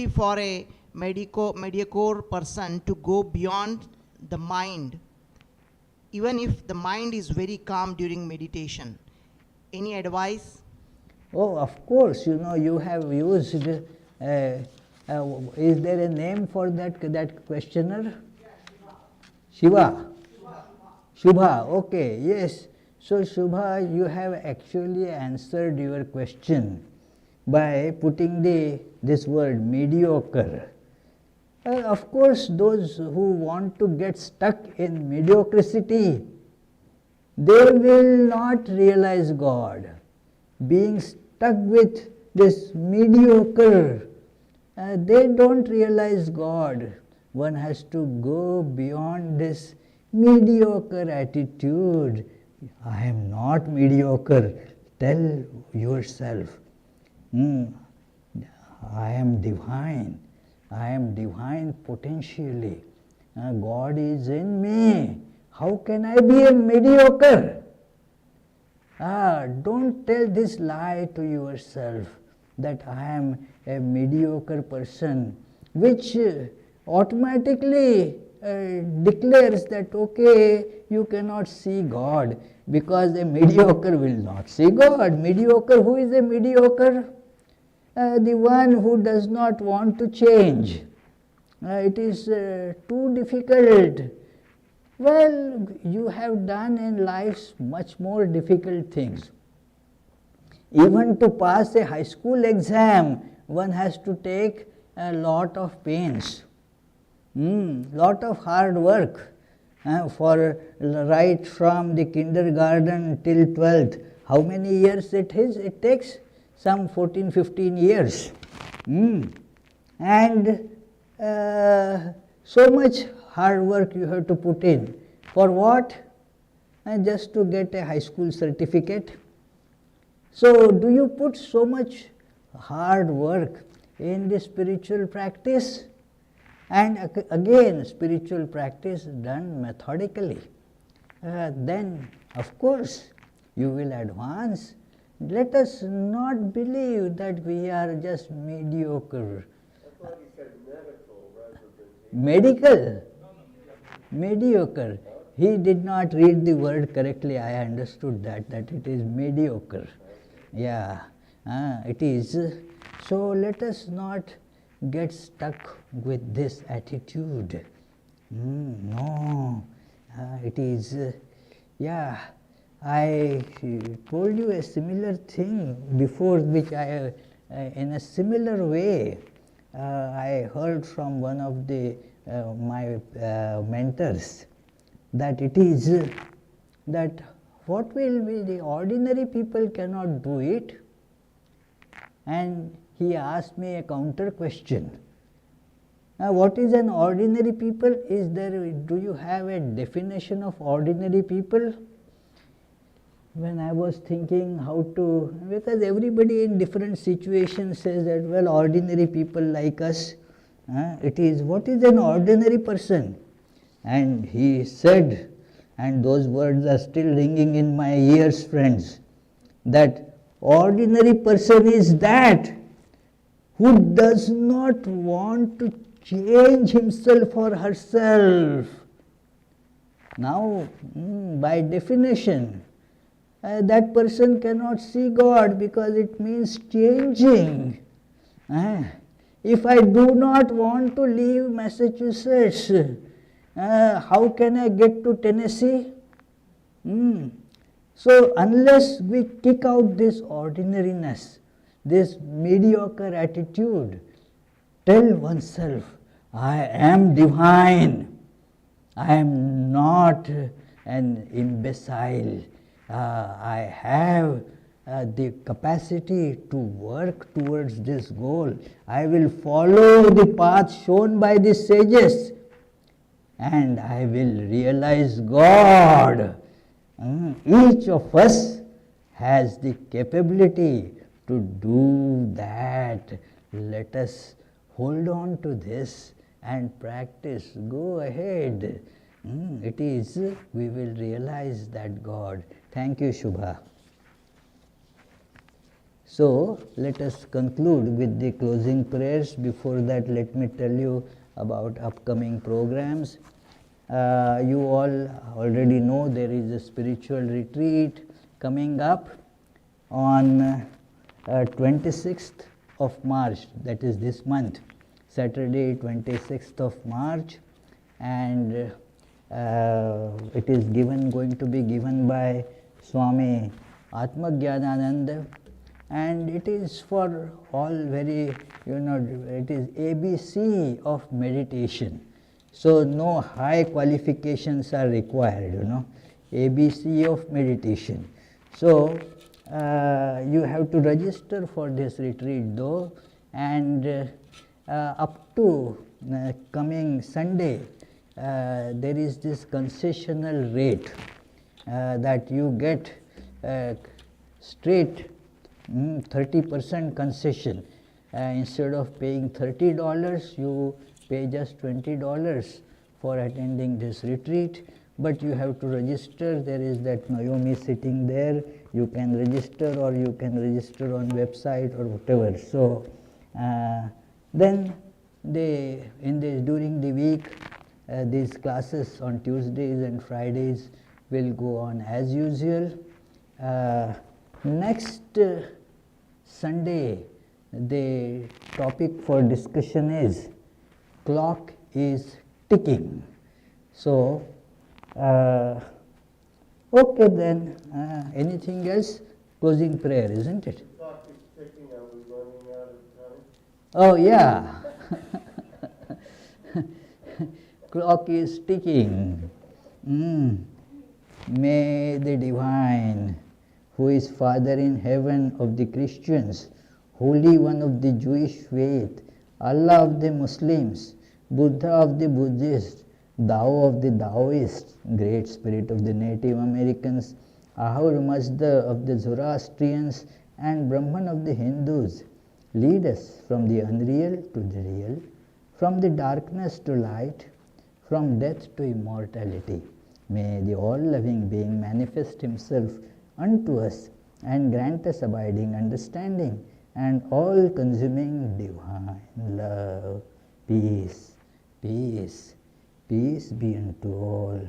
for a mediocre person to go beyond the mind, even if the mind is very calm during meditation. Any advice? Oh, of course, you have used, is there a name for that questioner? Shiva. Shubha, okay, yes. So Shubha, you have actually answered your question by putting this word mediocre. Of course, those who want to get stuck in mediocrity, they will not realize God. Being stuck with this mediocre, they don't realize God. One has to go beyond this mediocre attitude. I am not mediocre. Tell yourself, I am divine. I am divine potentially. God is in me. How can I be a mediocre? Don't tell this lie to yourself that I am a mediocre person, which automatically declares that, okay, you cannot see God, because a mediocre will not see God. Mediocre, who is a mediocre? The one who does not want to change. It is too difficult. Well, you have done in life much more difficult things. Even to pass a high school exam, one has to take a lot of pains, lot of hard work, for right from the kindergarten till 12th. How many years it takes? some 14, 15 years. And so much hard work you have to put in. For what? Just to get a high school certificate. So, do you put so much hard work in the spiritual practice? And again, spiritual practice done methodically. Then, of course, you will advance. Let us not believe that we are just mediocre. I thought he said medical rather than Medical? Mediocre. He did not read the word correctly. I understood that it is mediocre. Yeah, it is. So let us not get stuck with this attitude. No, it is, yeah. I told you a similar thing before, which I, in a similar way, I heard from one of the my mentors, that it is that what will be the ordinary people cannot do it. And he asked me a counter question. What is an ordinary people? Do you have a definition of ordinary people? When I was thinking how to, because everybody in different situations says that, well, ordinary people like us, it is, what is an ordinary person? And he said, and those words are still ringing in my ears, friends, that ordinary person is that who does not want to change himself or herself. Now, by definition, that person cannot see God because it means changing. If I do not want to leave Massachusetts, how can I get to Tennessee? So unless we kick out this ordinariness, this mediocre attitude, tell oneself, I am divine, I am not an imbecile, I have the capacity to work towards this goal, I will follow the path shown by the sages, and I will realize God. Each of us has the capability to do that. Let us hold on to this and practice. Go ahead. It is, we will realize that God. Thank you, Shubha. So, let us conclude with the closing prayers. Before that, let me tell you about upcoming programs. You all already know there is a spiritual retreat coming up on 26th of March, that is this month, Saturday 26th of March, and it is going to be given by Swami Atmagyanananda, and it is for all very, it is ABC of meditation. So no high qualifications are required, ABC of meditation. So you have to register for this retreat though, and up to coming Sunday, there is this concessional rate that you get straight 30% concession. Instead of paying $30, you pay just $20 for attending this retreat, but you have to register. There is that Naomi sitting there. You can register, or you can register on website or whatever. So then during the week, these classes on Tuesdays and Fridays will go on as usual. Next Sunday, the topic for discussion is clock is ticking. So, okay then, anything else? Closing prayer, isn't it? clock is ticking. Are we running out of time? Oh yeah. Clock is ticking. May the divine who is Father in heaven of the Christians, Holy One of the Jewish faith, Allah of the Muslims, Buddha of the Buddhists, Tao of the Taoists, Great Spirit of the Native Americans, Ahura Mazda of the Zoroastrians, and Brahman of the Hindus. Lead us from the unreal to the real, from the darkness to light, from death to immortality. May the all-loving being manifest himself unto us and grant us abiding understanding and all-consuming divine love. Peace, peace, peace be unto all.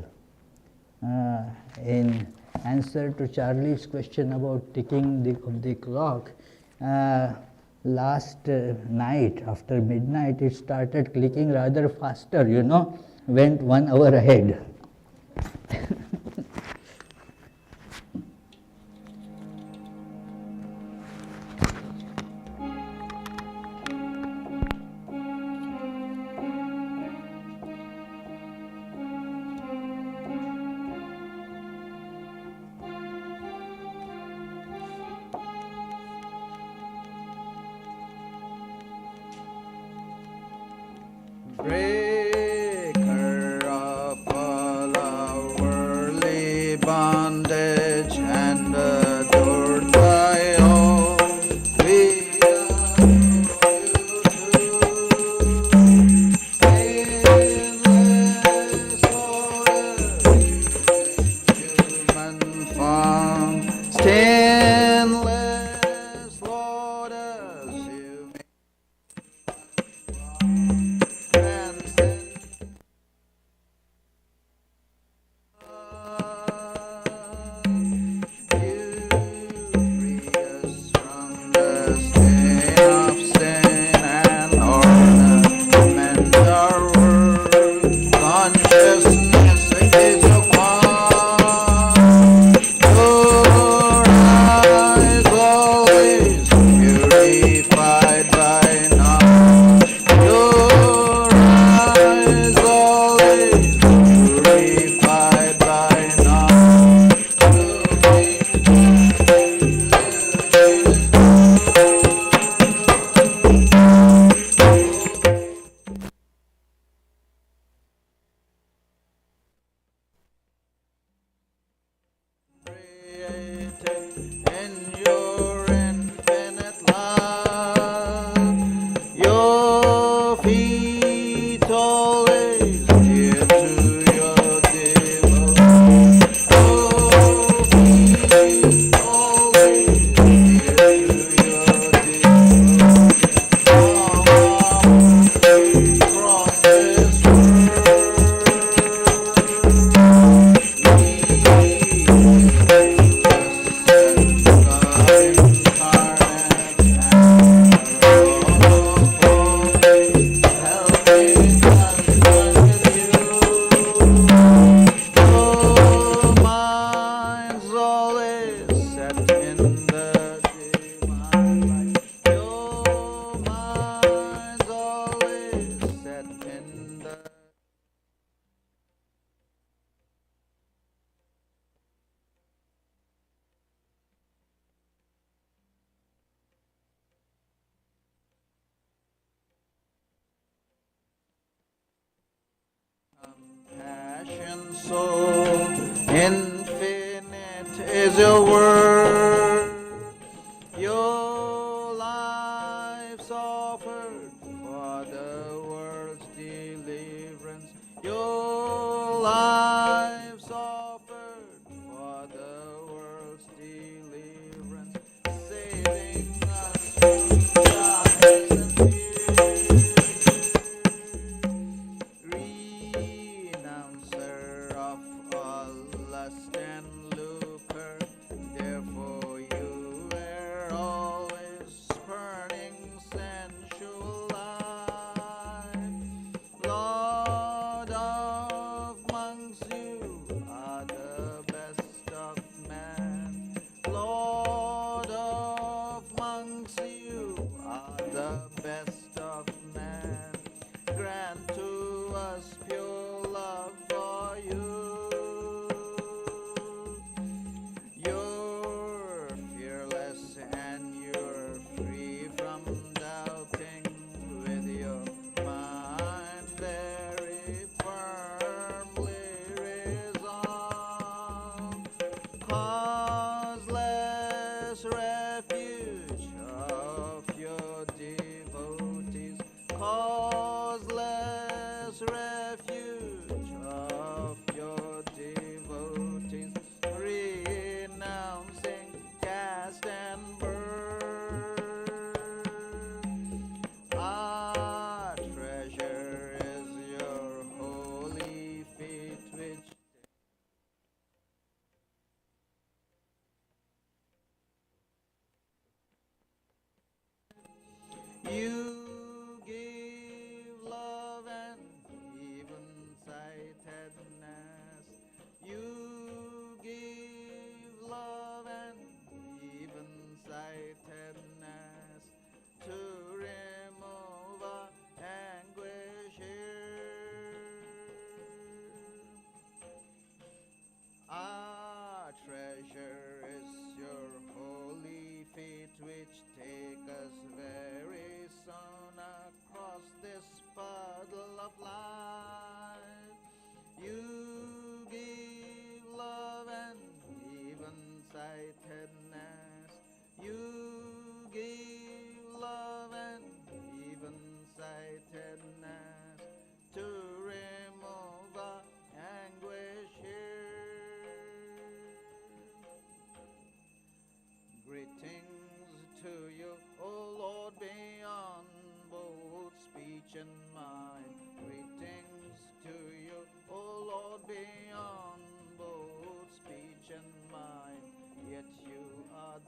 In answer to Charlie's question about ticking of the clock, last night after midnight it started clicking rather faster, went 1 hour ahead. Breaker of all our worldly bondage and adored by all, we adore you too. Stainless human form, stainless Lord as you in your infinite love, your feet always dear to your devotion. Your feet always dear to your devotion. Across this compassion so infinite is your word. Your life's offered for the world's deliverance. Your life's offered for the world's deliverance, saving us from darkness and renouncer of all lust and lucre, there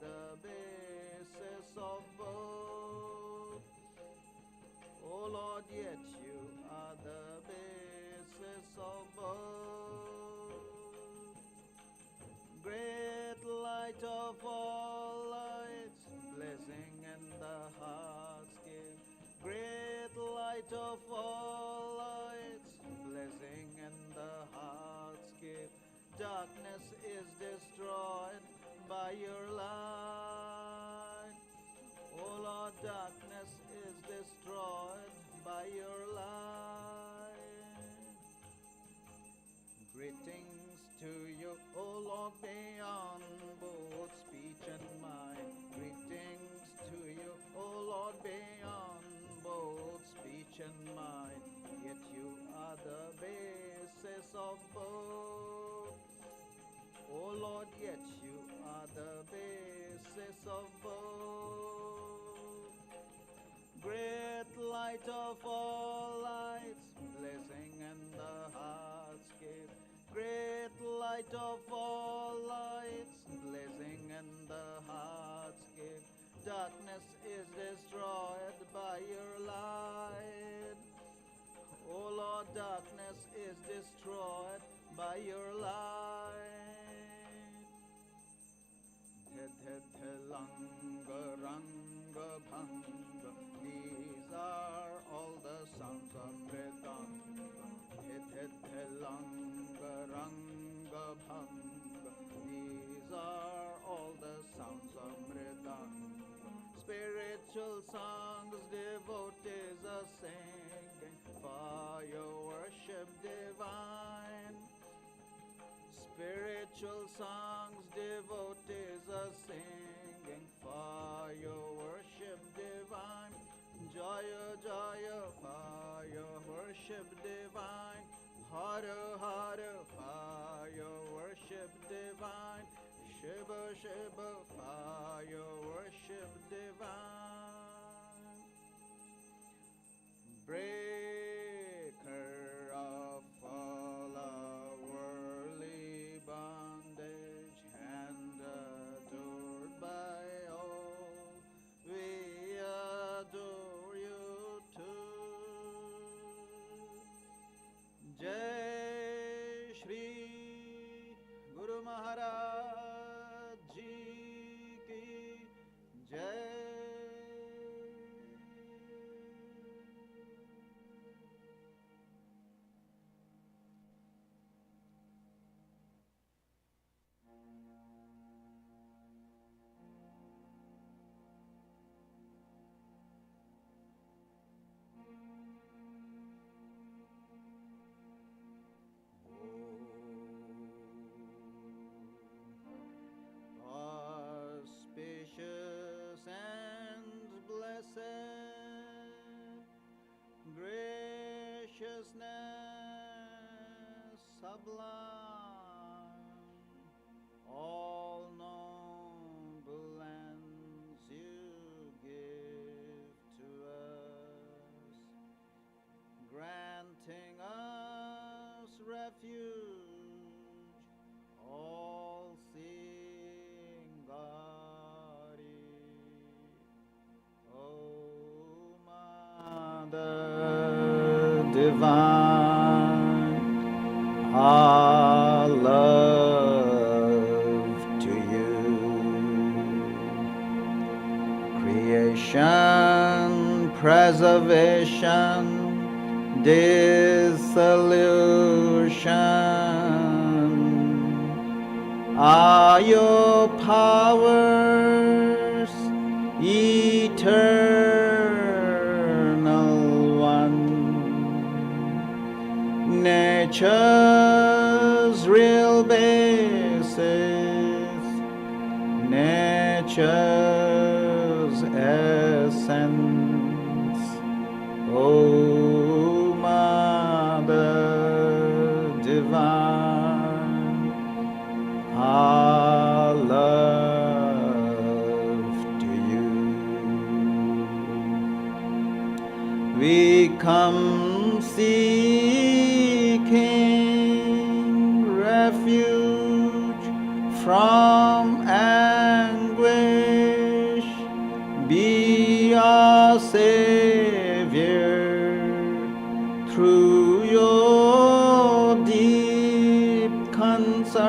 the basis of both. O Lord, yet you are the basis of both. Great light of all lights, blessing in the heart's gift. Great light of all lights, blessing in the heart's gift. Darkness is destroyed by your light. O Lord, darkness is destroyed by your light. Greetings to you, O Lord, beyond both speech and mind. Greetings to you, O Lord, beyond both speech and mind. Yet you are the basis of both. O Lord, yet you are the basis of both. Great light of all lights, blessing in the heart's gift. Great light of all lights, blessing in the heart's gift. Darkness is destroyed by your light. O Lord, darkness is destroyed by your light. Langa, ranga, bhanga, these are all the sounds of Vedanta. Langa, ranga, bhanga, these are all the sounds of Vedanta. Spiritual songs devotees are singing for your worship divine. Spiritual songs devotees are singing for your worship divine. Jaya Jaya for your worship divine. Hara Hara for your worship divine. Shiva Shiva for your worship divine. Breaker of all our worldly bondage and adored by all, we adore you too. Jai Shri Guru Maharaj Ji Ki Jai. Auspicious and blessed, graciousness sublime, all noble ends you give to us, granting us refuge, all-seeing God, O Mother Divine, our love to you. Creation, preservation, dissolution are your powers, eternal one. Nature's real basis, nature's essence, O Mother Divine, our love to you. We come seeking refuge from anguish through your deep concern,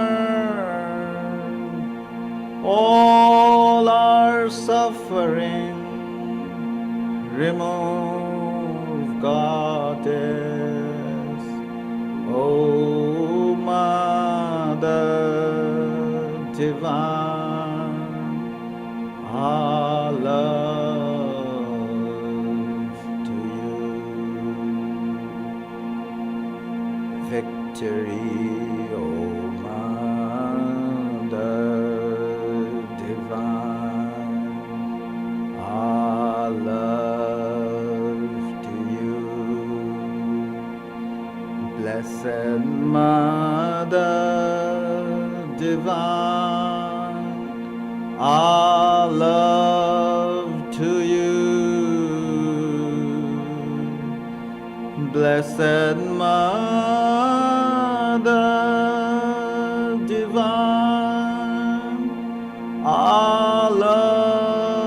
all our suffering remove, Goddess, O Mother Divine, our love to you. Victory, O Mother Divine, our love to you. Blessed Mother Divine, our love to you. Blessed Mother Divine, our love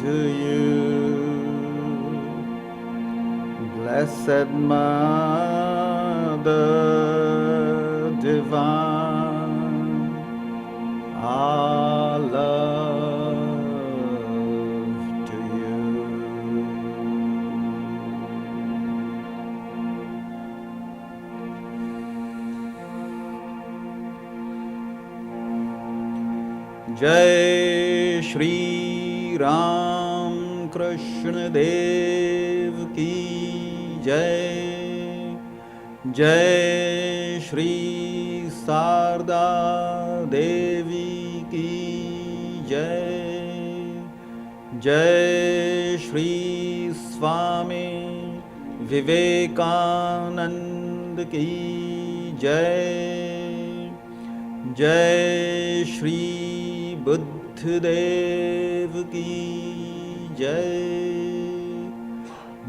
to you. Blessed Mother Divine, our love to you. Jai Shri Ram Krishna Dev Ki Jai, Jai Shri Sarda Devi Ki Jai, Jai Shri Swami Vivekananda Ki Jai, Jai Shri Buddhadev Ki Jai,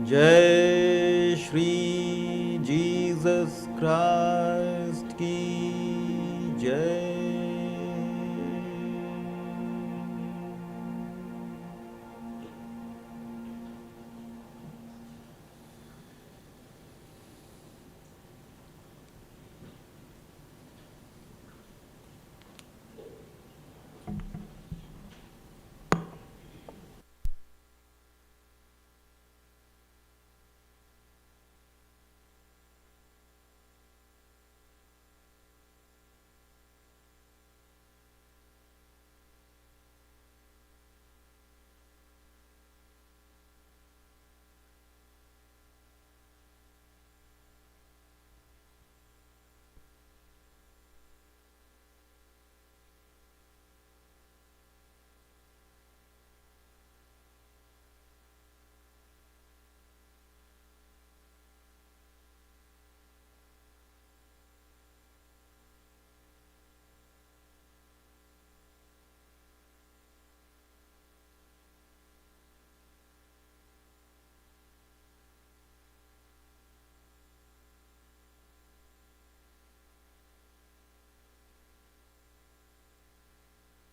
Jai Shri Jesus Christ